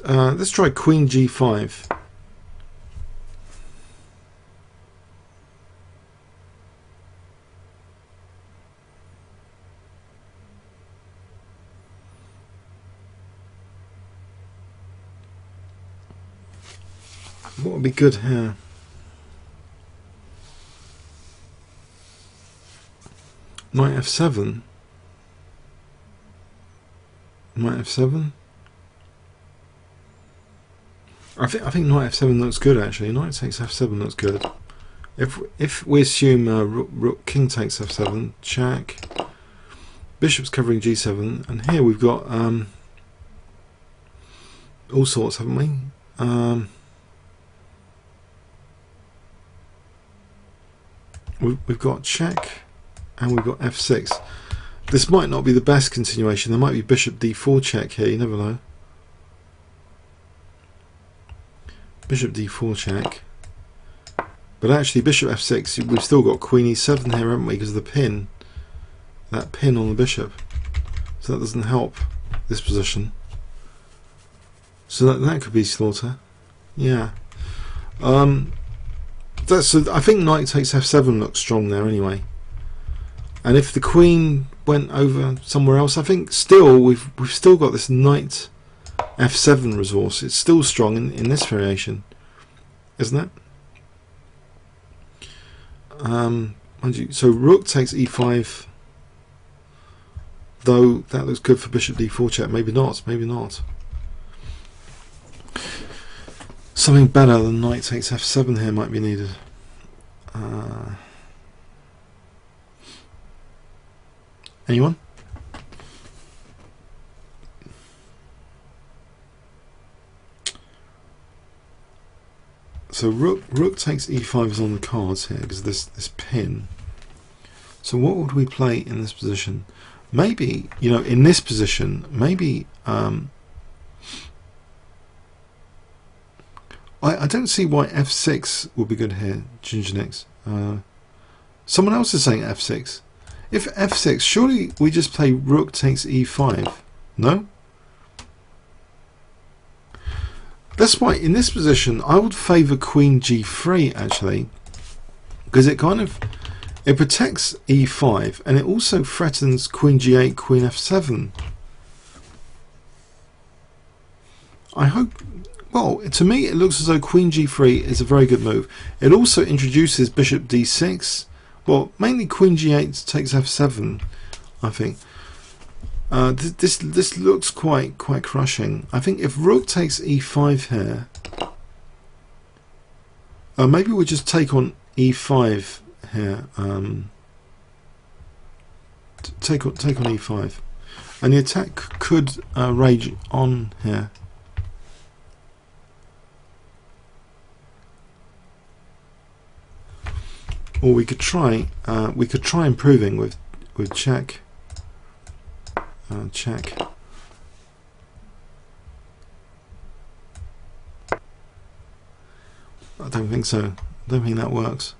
let's try Queen G5. What would be good here? Knight F7. Knight F7. I think Knight F7 looks good actually. Knight takes F7 looks good. If we assume rook king takes F7, check. Bishop's covering G7, and here we've got all sorts, haven't we? We've got check, and we've got F6. This might not be the best continuation. There might be Bishop D4 check here. You never know. Bishop D4 check. But actually, Bishop F6. We've still got Queen E7 here, haven't we? Because of the pin. That pin on the bishop. So that doesn't help this position. So that could be slaughter. Yeah. I think Knight takes F7 looks strong there anyway. And if the Queen went over somewhere else, I think still we've still got this Knight F7 resource. It's still strong in this variation, isn't it? So Rook takes E5, though that looks good for Bishop D4 check. Maybe not. Maybe not. Something better than Knight takes F7 here might be needed. Anyone? So Rook takes E5 is on the cards here because this pin. So what would we play in this position? Maybe, you know, in this position, maybe I don't see why F6 would be good here, Gingernex. Someone else is saying F6. If F6, surely we just play Rook takes E5. No? That's why in this position I would favour Queen G3 actually, because it protects E5 and it also threatens Queen G8, Queen F7. I hope. Well, to me it looks as though Queen G3 is a very good move. It also introduces Bishop D6. Well, mainly Queen G8 takes F7, I think. This looks quite crushing. I think if Rook takes E5 here, maybe we just take on E5 here. Take on E5, and the attack could rage on here. Or we could try improving with check. Check. I don't think so. I don't think that works.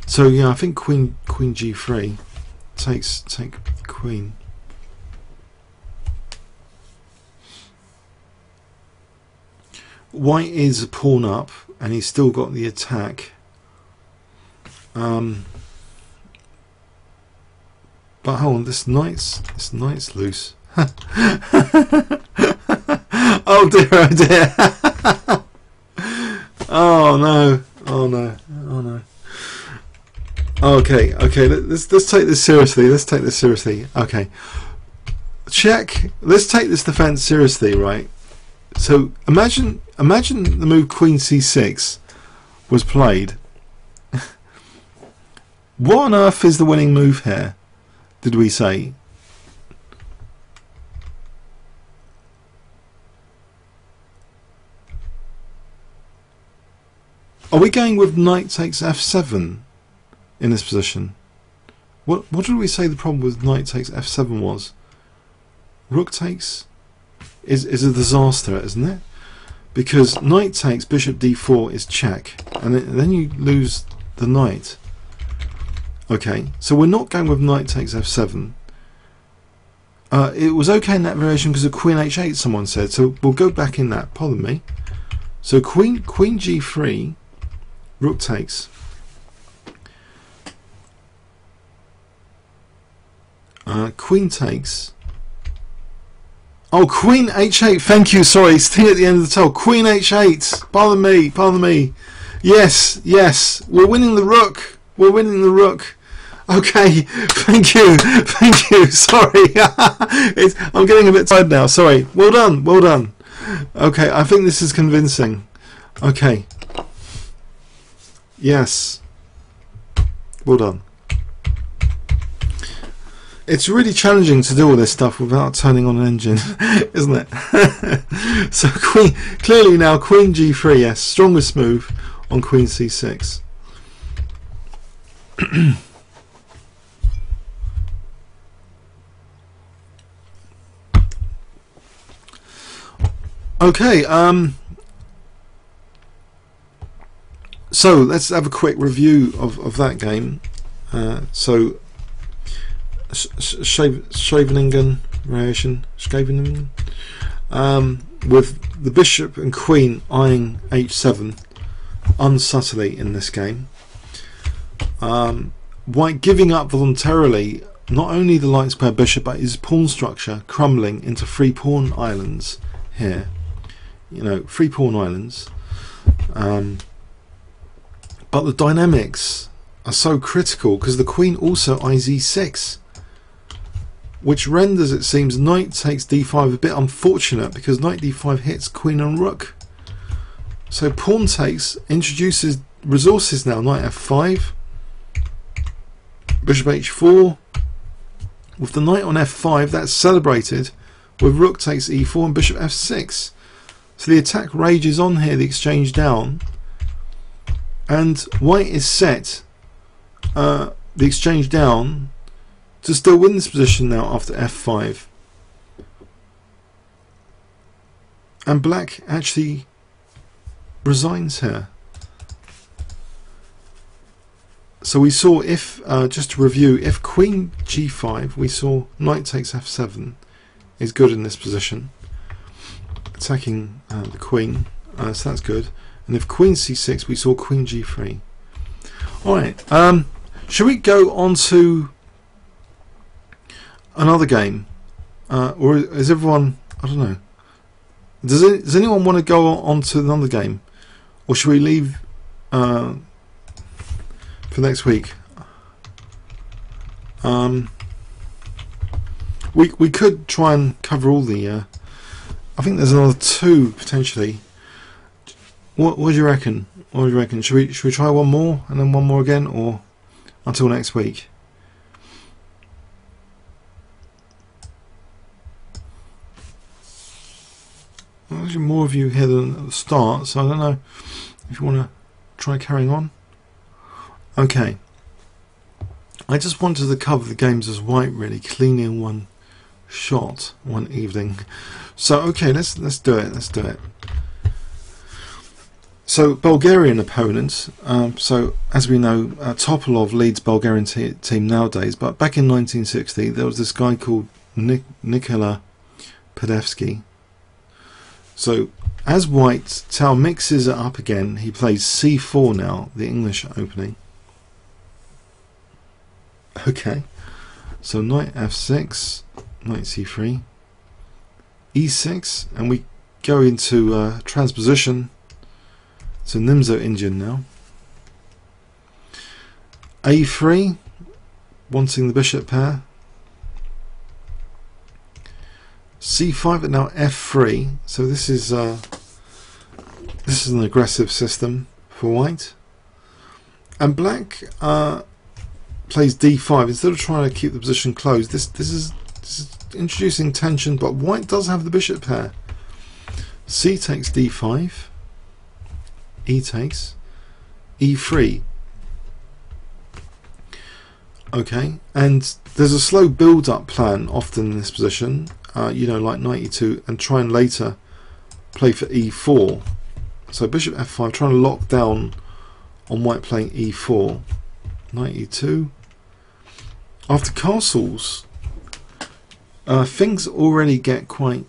So yeah, I think Queen G3 take Queen. White is a pawn up, and he's still got the attack. But hold on, this knight's loose. Oh dear, oh dear. Oh no, oh no, oh no. Okay, let's take this seriously. Let's take this seriously. Okay. Check. Let's take this defense seriously, right? So imagine the move Queen C6 was played. What on earth is the winning move here? Did we say? Are we going with Knight takes F7 in this position? What did we say the problem with Knight takes F7 was? Rook takes is a disaster, isn't it? Because Knight takes Bishop D4 is check, and then you lose the Knight. Okay, so we're not going with Knight takes F7. It was okay in that variation because of queen h8, someone said. So we'll go back in that. Pardon me. So queen g3, rook takes. Queen takes. Oh, queen h8. Thank you. Sorry, still at the end of the tale. Queen h8. Pardon me. Pardon me. Yes, yes. We're winning the rook. We're winning the rook. Okay. Thank you. Thank you. Sorry. I'm getting a bit tired now. Sorry. Well done. Well done. Okay. I think this is convincing. Okay. Yes. Well done. It's really challenging to do all this stuff without turning on an engine, isn't it? So clearly now queen g3, yes, strongest move on queen c6. Okay, so let's have a quick review of that game. So Scheveningen variation, Scheveningen, with the bishop and queen eyeing h7 unsubtly in this game. White giving up voluntarily not only the light square bishop but his pawn structure crumbling into 3 pawn islands here. You know, 3 pawn islands. But the dynamics are so critical because the queen also eyes e6, which renders, it seems, knight takes d5 a bit unfortunate because knight d5 hits queen and rook. So pawn takes introduces resources now. Knight f5, bishop h4. With the knight on f5, that's celebrated with rook takes e4 and bishop f6. So the attack rages on here, the exchange down, and white is set the exchange down to still win this position now after f5. And black actually resigns here. So we saw, if just to review, if queen g5, we saw knight takes f7 is good in this position, attacking the queen, so that's good. And if queen c6, we saw queen g3. Alright, should we go on to another game, or is everyone, I don't know, does anyone want to go on to another game, or should we leave for next week? We could try and cover all the I think there's another 2 potentially. What do you reckon? What do you reckon? Should we try one more and then one more again, or until next week? Well, there's more of you here than at the start, so I don't know if you want to try carrying on. Okay. I just wanted to cover the games as white, really, cleanly in one shot, one evening. So okay, let's do it. Let's do it. So Bulgarian opponents. So as we know, Topolov leads Bulgarian team nowadays, but back in 1960 there was this guy called Nikola Pedevsky. So as white, Tal mixes it up again. He plays c4 now, the English opening. Okay, so knight f6, knight c3, e6, and we go into transposition. So Nimzo Indian now. a3, wanting the bishop pair. c5, but now f3. So this is an aggressive system for white. And black plays d5 instead of trying to keep the position closed. This is introducing tension, but white does have the bishop pair. C takes d5. E takes e3. Okay, and there's a slow build-up plan often in this position. You know, like knight e2, and try and later play for e4. So bishop f5, trying to lock down on white playing e4. Knight e2. After castles, things already get quite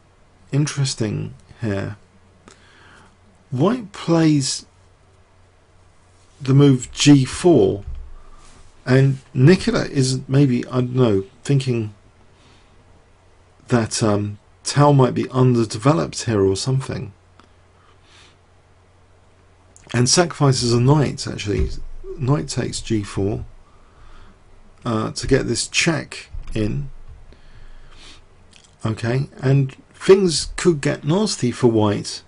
interesting here. White plays the move G4, and Nikola is maybe, I don't know, thinking that Tal might be underdeveloped here or something, and sacrifices a knight. Actually, knight takes G4 to get this check in. Okay, and things could get nasty for white.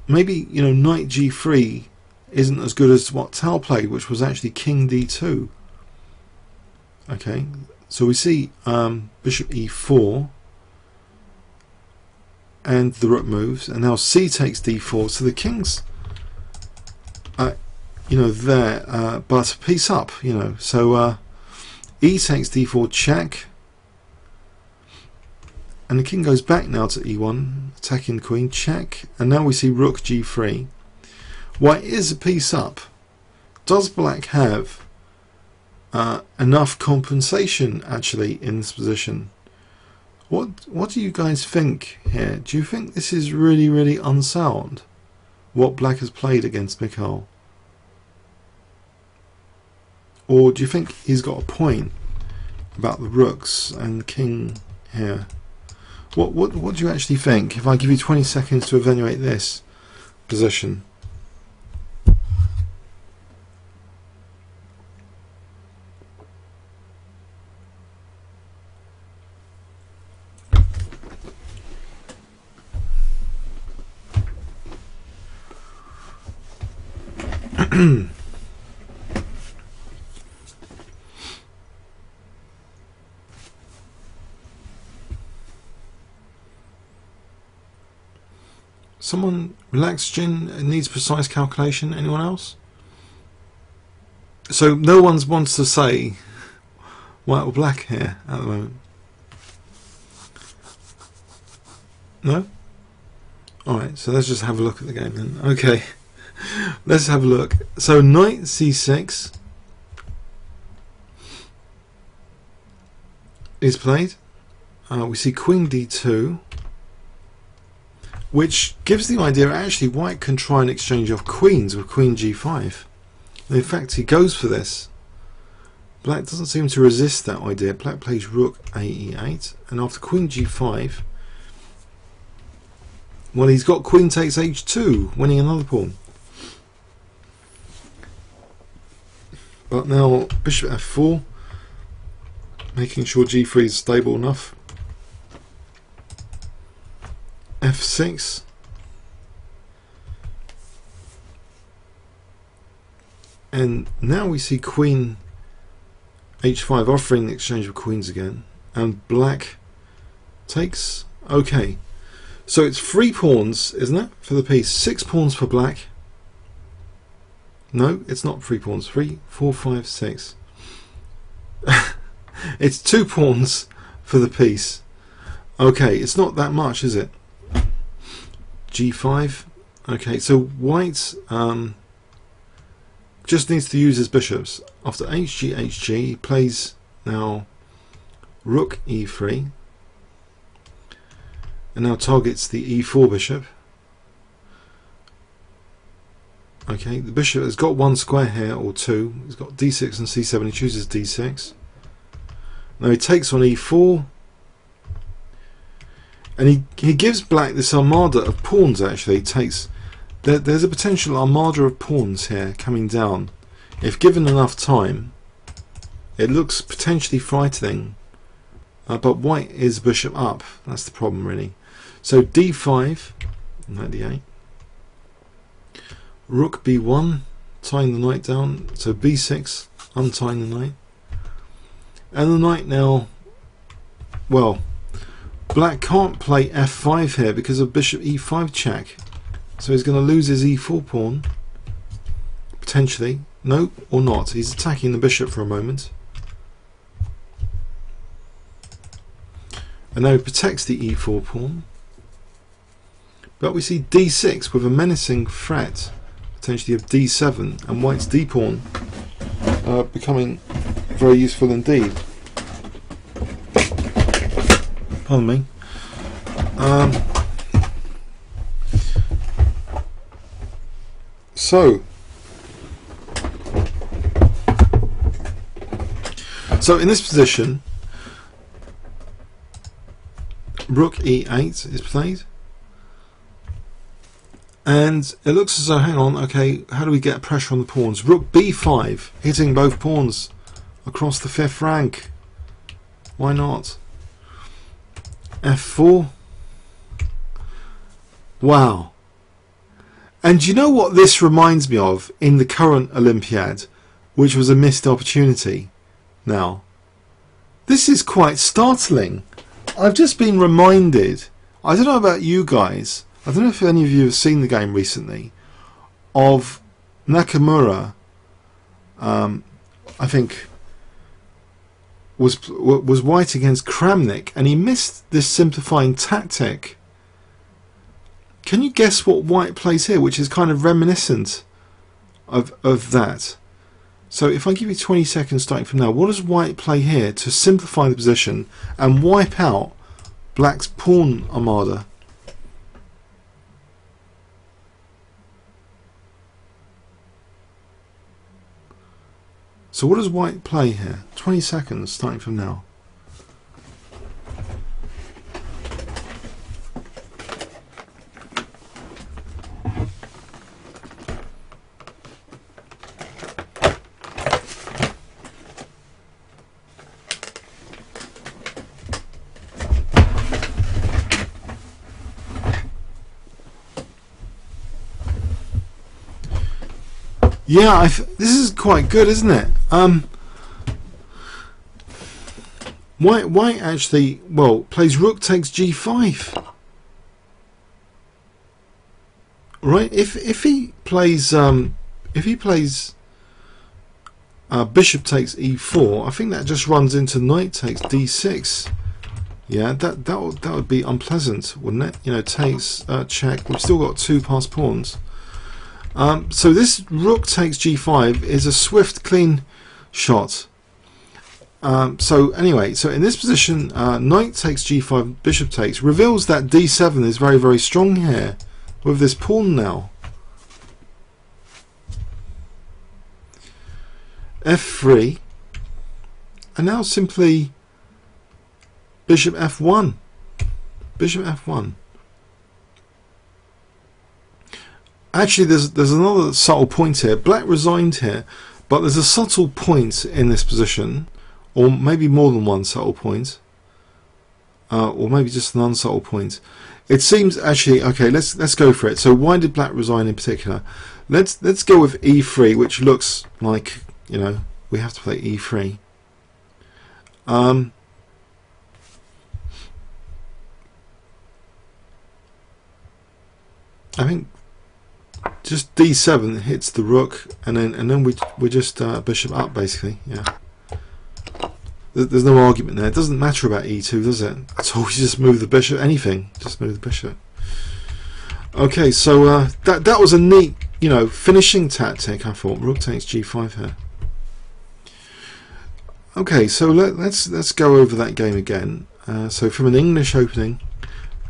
Maybe, you know, knight G3 isn't as good as what Tal played, which was actually king D2. Okay, so we see bishop E4, and the rook moves, and now C takes D4. So the king's, you know, there, but piece up, you know. So E takes D4 check, and the king goes back now to E1, attacking the queen, check, and now we see rook G3. White is a piece up. Does black have enough compensation actually in this position? What do you guys think here? Do you think this is really unsound, what black has played against Mikhail? Or do you think he's got a point about the rooks and the king here? What do you actually think if I give you 20 seconds to evaluate this position? Someone relax, Jin, needs precise calculation. Anyone else? So no one wants to say white or black here at the moment. No? Alright, so let's just have a look at the game then. Okay, let's have a look. So knight C6 is played. We see queen D2, which gives the idea actually white can try and exchange off queens with queen G5. And in fact, he goes for this. Black doesn't seem to resist that idea. Black plays rook A8, and after queen G5, well, he's got queen takes H2, winning another pawn. But now bishop F4, making sure G3 is stable enough. F6, and now we see queen H5 offering the exchange of queens again, and black takes. Okay, so it's 3 pawns, isn't it, for the piece? 6 pawns for black. No, it's not 3 pawns. 3, 4, 5, 6. It's 2 pawns for the piece. Okay, it's not that much, is it? G5. Okay, so white just needs to use his bishops. After HG, he plays now rook E3, and now targets the E4 bishop. Okay, the bishop has got 1 square here, or 2. He's got D6 and C7. He chooses D6. Now he takes on E4. And he gives black this armada of pawns. Actually, there's a potential armada of pawns here coming down. If given enough time, it looks potentially frightening. But white is bishop up. That's the problem, really. So D5, knight D8, rook B1, tying the knight down. So B6, untying the knight, and the knight now. Well, black can't play F5 here because of bishop E5 check, so he's going to lose his E4 pawn, potentially. No, or not. He's attacking the bishop for a moment, and now he protects the E4 pawn, but we see D6 with a menacing threat, potentially of D7, and white's D pawn becoming very useful indeed. Pardon me. So in this position, Rook E8 is played, and it looks as though, hang on, okay, how do we get pressure on the pawns? Rook B5, hitting both pawns across the 5th rank. Why not? F4. Wow. And you know what this reminds me of in the current Olympiad, which was a missed opportunity? Now, this is quite startling. I've just been reminded, I don't know about you guys, I don't know if any of you have seen the game recently, of Nakamura, I think was white against Kramnik, and he missed this simplifying tactic. Can you guess what white plays here, which is kind of reminiscent of that? So if I give you 20 seconds starting from now, what does white play here to simplify the position and wipe out black's pawn armada? So what does white play here? 20 seconds starting from now. Yeah, this is quite good, isn't it? White actually, well, plays rook takes g5. Right? If he plays bishop takes e4, I think that just runs into knight takes d6. Yeah, that would be unpleasant, wouldn't it? You know, takes check. We've still got 2 passed pawns. So this rook takes g5 is a swift, clean shot. So anyway, so in this position, knight takes g5, bishop takes, reveals that d7 is very, very strong here with this pawn now. f3, and now simply bishop f1. Bishop f1. Actually, there's another subtle point here. Black resigned here, but there's a subtle point in this position, or maybe more than one subtle point, or maybe just an unsubtle point. It seems actually okay. Let's go for it. So why did Black resign in particular? Let's go with e3, which looks like, you know, we have to play e3. I think just d7 hits the rook, and then we just bishop up basically. Yeah, there's no argument there. It doesn't matter about e2, does it? At all. You just move the bishop. Anything, just move the bishop. Okay, so that was a neat, you know, finishing tactic. I thought rook takes g5 here. Okay, so let's go over that game again. So from an English opening,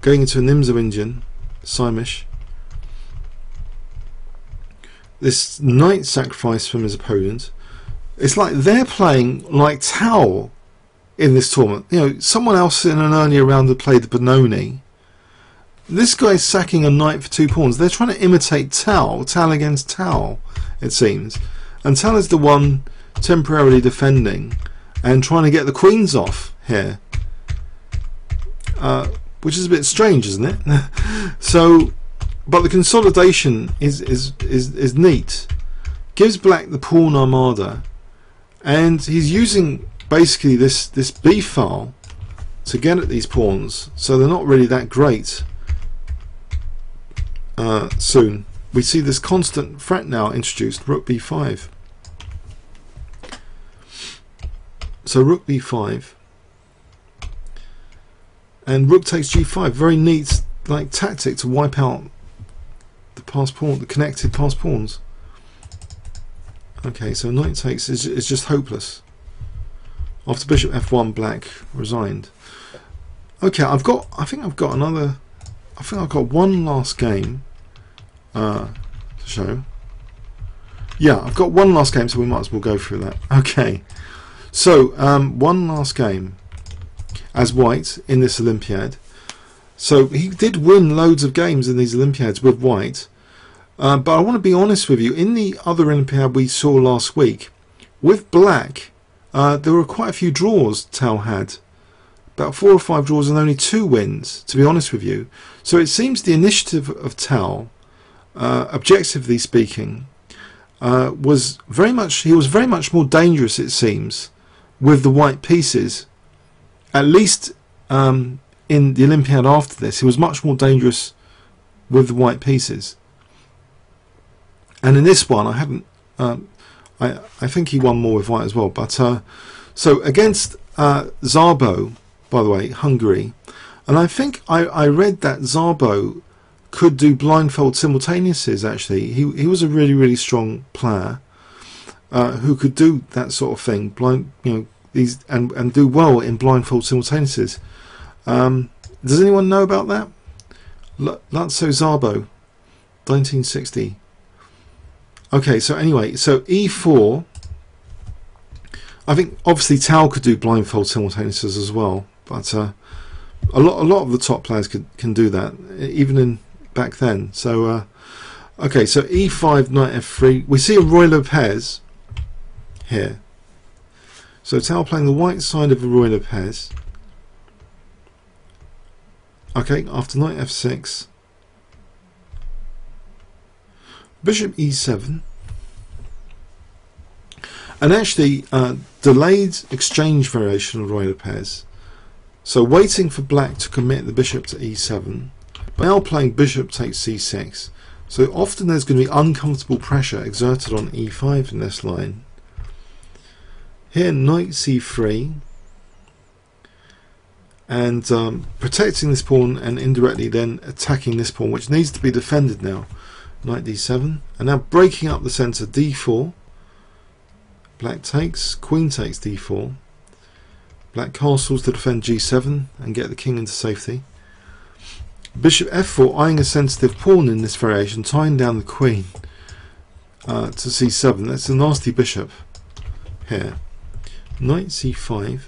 going into a Nimzo Indian, Simish. This knight sacrifice from his opponent. It's like they're playing like Tal in this tournament. You know, someone else in an earlier round had played the Benoni. This guy's sacking a knight for 2 pawns. They're trying to imitate Tal against Tal, it seems. And Tal is the one temporarily defending and trying to get the queens off here. Which is a bit strange, isn't it? So, but the consolidation is neat. Gives Black the pawn armada, and he's using basically this B file to get at these pawns, so they're not really that great. Soon we see this constant threat now introduced, rook b5. So rook b5 and rook takes g5, very neat like tactic to wipe out the passed pawn, the connected passed pawns. Okay, so knight takes is just hopeless. After bishop f1, Black resigned. Okay, I think I've got another. I think I've got one last game to show. Yeah, I've got one last game, so we might as well go through that. Okay, so one last game as white in this Olympiad. So he did win loads of games in these Olympiads with white, but I want to be honest with you. In the other Olympiad we saw last week, with black, there were quite a few draws Tal had. About 4 or 5 draws and only 2 wins, to be honest with you. So it seems the initiative of Tal, objectively speaking, was very much more dangerous, it seems, with the white pieces. At least in the Olympiad after this, he was much more dangerous with the white pieces. And in this one, I haven't. I think he won more with white as well. But so against Szabo, by the way, Hungary, and I think I read that Szabo could do blindfold simultaneouses. Actually, he was a really strong player who could do that sort of thing, these and do well in blindfold simultaneouses. Does anyone know about that? Lazio Szabo, 1960. Okay, so anyway, so E4. I think obviously Tal could do blindfold simultaneouses as well. But a lot of the top players can do that, even in back then. So okay, so E5 knight F3. We see a Roy Lopez here. So Tal playing the white side of a Roy Lopez. Okay, after knight F6, Bishop E7, and actually delayed exchange variation of Roy Lopez. So waiting for black to commit the bishop to e7, but now playing bishop takes c6. So often there's going to be uncomfortable pressure exerted on e5 in this line. Here knight c3, and protecting this pawn and indirectly then attacking this pawn, which needs to be defended now. Knight d7, and now breaking up the centre, d4. Black takes, queen takes d4. Black castles to defend g7 and get the king into safety. Bishop f4, eyeing a sensitive pawn in this variation, tying down the queen to c7. That's a nasty bishop here. Knight c5,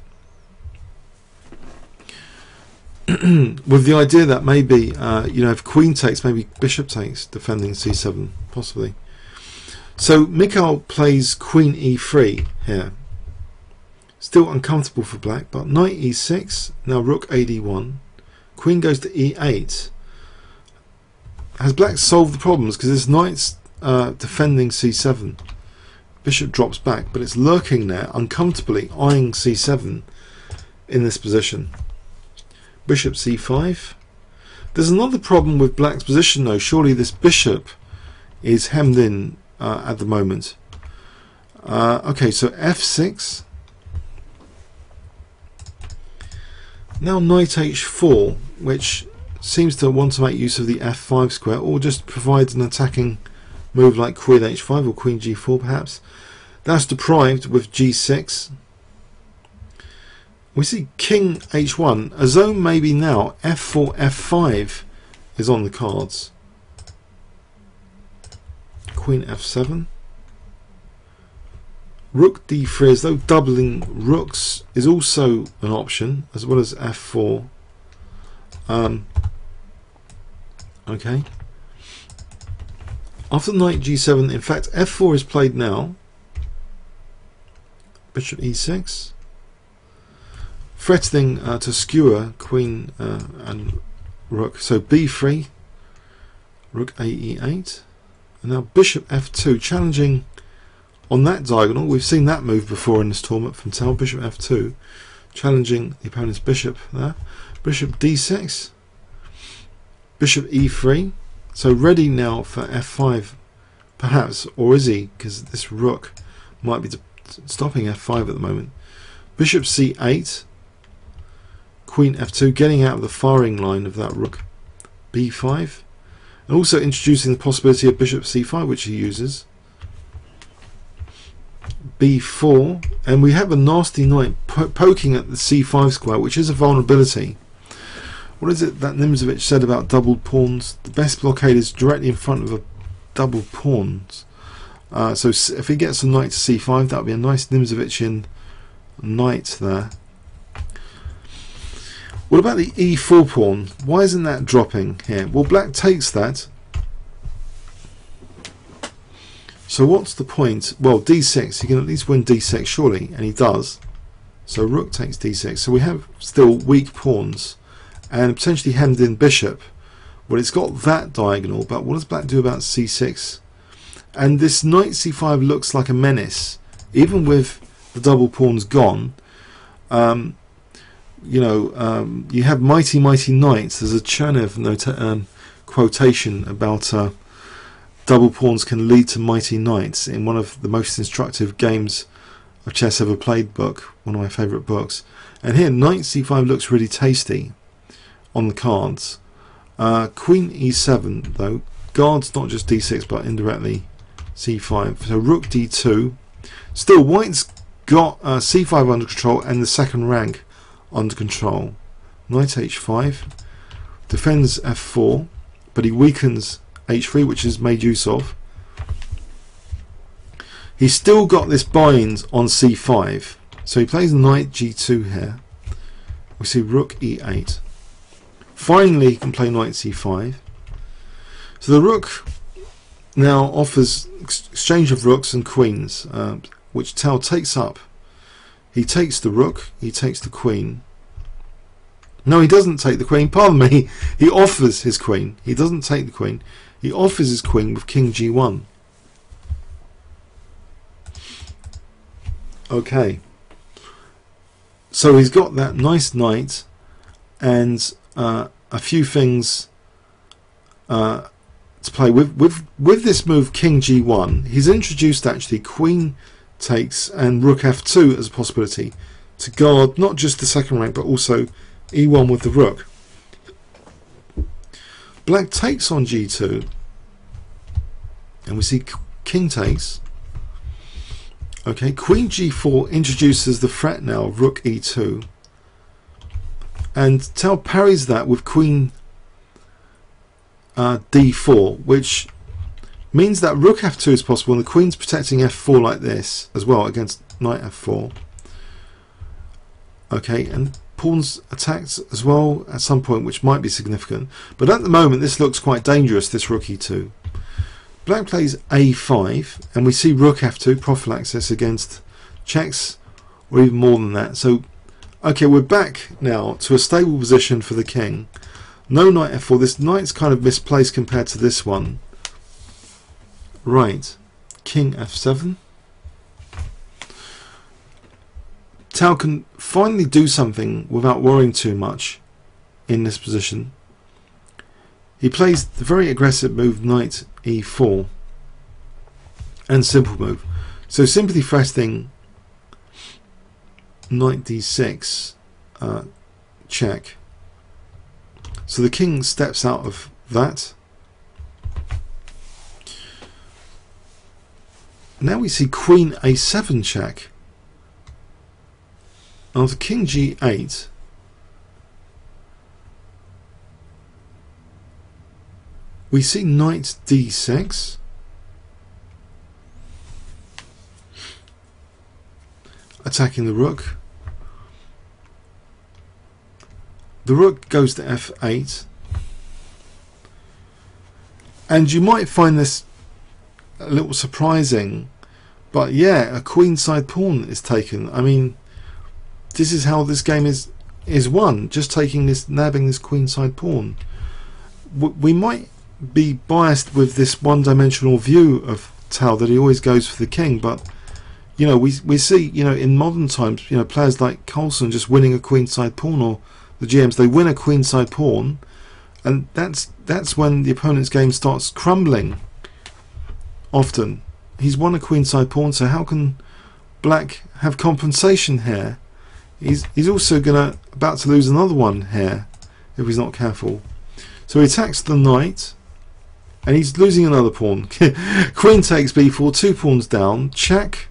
with the idea that maybe if queen takes, maybe bishop takes, defending c7 possibly. So Mikhail plays queen e3 here. Still uncomfortable for black, but knight e6, now rook ad1, queen goes to e8. Has black solved the problems? Because this knight's defending c7. Bishop drops back, but it's lurking there, uncomfortably eyeing c7 in this position. Bishop c5. There's another problem with black's position though. Surely this bishop is hemmed in at the moment. Okay, so f6. Now knight h4, which seems to want to make use of the f5 square, or just provides an attacking move like queen h5 or queen g4 perhaps. That's deprived with g6. We see king h1, a zone maybe now f4 f5 is on the cards. Queen f7. Rook d3, as though doubling rooks is also an option, as well as f4. Okay. After knight g7, in fact f4 is played now. Bishop e6. Threatening to skewer queen and rook. So b3, rook a e8. And now bishop f2, challenging on that diagonal. We've seen that move before in this tournament from Tal. Bishop f2, challenging the opponent's bishop there. Bishop d6, bishop e3. So ready now for f5 perhaps, or is he? Because this rook might be stopping f5 at the moment. Bishop c8, queen f2, getting out of the firing line of that rook. b5, and also introducing the possibility of bishop c5, which he uses. b4, and we have a nasty knight poking at the c5 square, which is a vulnerability. what is it that Nmc3 said about doubled pawns? The best blockade is directly in front of a double pawns. So if he gets a knight to c5, that would be a nice Nmc3 knight there. What about the e4 pawn? Why isn't that dropping here? Well, black takes that. So what's the point? Well, d6, he can at least win d6 surely, and he does. So rook takes d6. So we have still weak pawns and potentially hemmed in bishop. Well, it's got that diagonal, but what does black do about c6? And this knight c5 looks like a menace, even with the double pawns gone. You know, you have mighty knights. There's a Chernev quotation about double pawns can lead to mighty knights in one of the most instructive games of chess ever played book, one of my favourite books. And here knight c5 looks really tasty on the cards. Queen e7 though guards not just d6 but indirectly c5. So rook d2. Still white's got c5 under control and the second rank under control. Knight h5 defends f4, but he weakens h3, which is made use of. He's still got this bind on c5, so he plays knight g2 here. We see rook e8. Finally he can play knight c5. So the rook now offers exchange of rooks and queens, which Tal takes up. He takes the rook, he takes the queen. No, he doesn't take the queen, pardon me. He offers his queen. He doesn't take the queen. He offers his queen with king g1. Okay. So he's got that nice knight and a few things to play with. With this move king g1, he's introduced actually queen takes and rook f2 as a possibility to guard not just the second rank but also e1 with the rook. Black takes on g2 and we see king takes. Okay, queen g4 introduces the threat now of rook e2, and Tal parries that with queen d4, which means that rook f2 is possible and the queen's protecting f4 like this as well against knight f4. Okay, and pawns attacked as well at some point, which might be significant, but at the moment this looks quite dangerous, this rook e2. Black plays a5 and we see rook f2, prophylaxis against checks or even more than that. So okay, we're back now to a stable position for the king. No knight f4. This knight's kind of misplaced compared to this one. Right, king f7. Tal can finally do something without worrying too much in this position. He plays the very aggressive move knight e4 and simple move. So simply threatening knight d6 check. So the king steps out of that. Now we see queen a7 check. After king g8, we see knight d6. Attacking the rook. The rook goes to f8. And you might find this a little surprising, but yeah, a queenside pawn is taken. I mean, this is how this game is won, just taking this, nabbing this queenside pawn. We might be biased with this one-dimensional view of Tal that he always goes for the king, but you know, we see, you know, in modern times, you know, players like Carlsen just winning a queenside pawn, or the GMs, they win a queenside pawn, and that's when the opponent's game starts crumbling. Often he's won a queenside pawn, so how can black have compensation here? He's also about to lose another one here if he's not careful. So he attacks the knight and he's losing another pawn. Queen takes b4, 2 pawns down, check.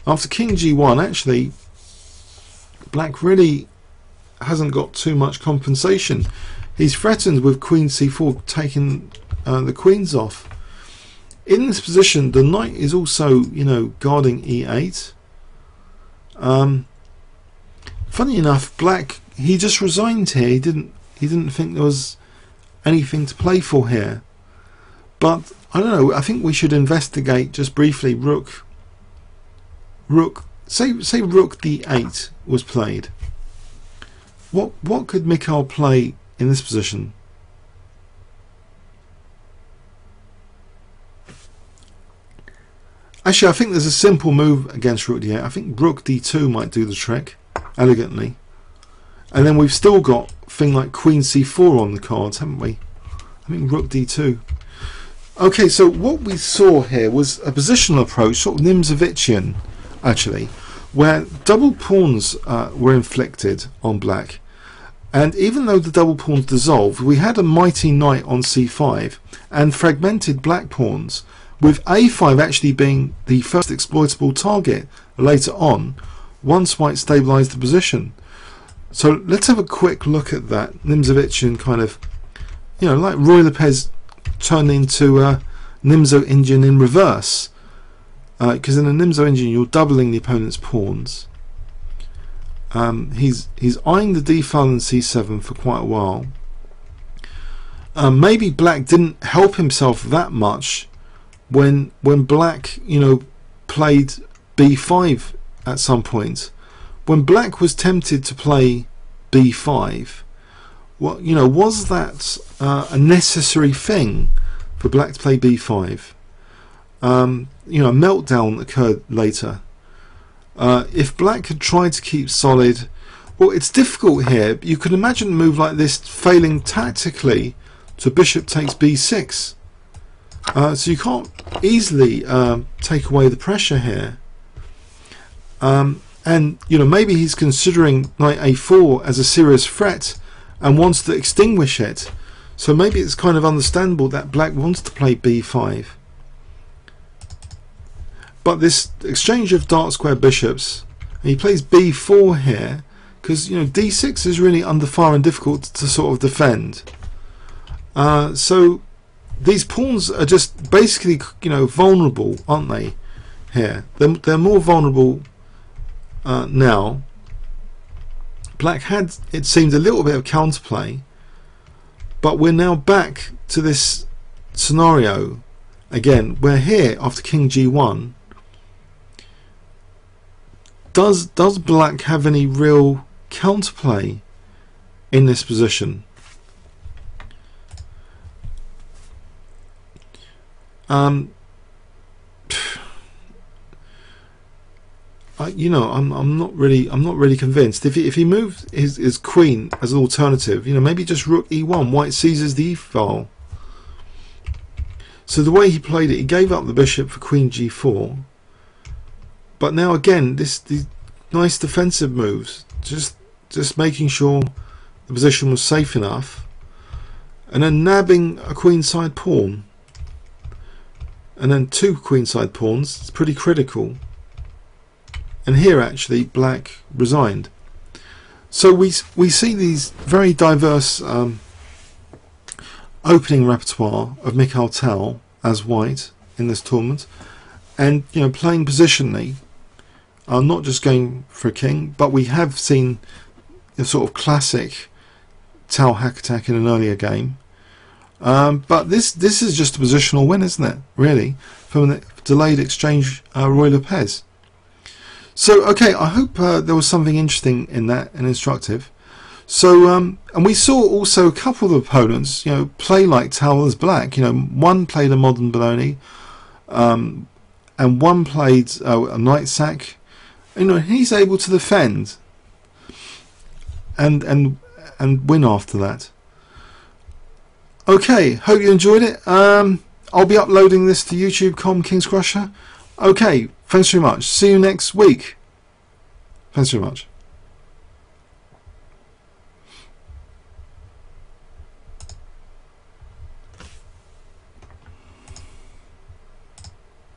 After king g1, actually black really hasn't got too much compensation. He's threatened with queen c4, taking the queens off. In this position, the knight is also, you know, guarding e8. Funny enough, black, he just resigned here. He didn't think there was anything to play for here. But I don't know. I think we should investigate just briefly. Rook. Say rook d8 was played. What could Mikhail play in this position? Actually, I think there's a simple move against rook d8. I think rook d2 might do the trick elegantly. And then we've still got a thing like queen c4 on the cards, haven't we? I think rook d2. Okay, so what we saw here was a positional approach, sort of Nimzovician, actually, where double pawns were inflicted on black. And even though the double pawns dissolved, we had a mighty knight on c5 and fragmented black pawns, with a5 actually being the first exploitable target later on, once white stabilised the position. So let's have a quick look at that Nimzovician kind of, you know, like Roy Lopez turned into Nimzo Indian in reverse. Because in a Nimzo Indian you're doubling the opponent's pawns. He's eyeing the d file and c7 for quite a while. Maybe black didn't help himself that much when black, you know, played b5 at some point. When black was tempted to play b5, well, you know, was that a necessary thing for black to play b5? You know, a meltdown occurred later. If black had tried to keep solid, well, it's difficult here. You could imagine a move like this failing tactically to bishop takes b6. So you can't easily take away the pressure here. And you know, maybe he's considering knight a4 as a serious threat and wants to extinguish it. So maybe it's kind of understandable that black wants to play b5. But this exchange of dark square bishops, and he plays b4 here because, you know, d6 is really under fire and difficult to sort of defend. So these pawns are just basically, you know, vulnerable, aren't they? Here they're more vulnerable now. Black had, it seemed, a little bit of counterplay, but we're now back to this scenario again, where here after king g1, does black have any real counterplay in this position? You know, I'm not really convinced. If he moved his queen as an alternative, you know, maybe just rook e1, white seizes the e file. So the way he played it, he gave up the bishop for queen g4. But now again, these nice defensive moves, just making sure the position was safe enough, and then nabbing a queenside pawn, and then two queenside pawns. It's pretty critical. And here actually black resigned. So we see these very diverse opening repertoire of Mikhail Tal as white in this tournament, and, you know, playing positionally, not just going for a king, but we have seen a sort of classic Tal hack attack in an earlier game. But this is just a positional win, isn't it? Really, from the delayed exchange, Roy Lopez. So okay, I hope there was something interesting in that and instructive. So and we saw also a couple of opponents, you know, play like Tal as black. You know, one played a modern Bologna, and one played a knight sack. You know, he's able to defend and win after that. Okay, hope you enjoyed it. I'll be uploading this to YouTube.com kingscrusher. Okay, thanks very much. See you next week. Thanks very much.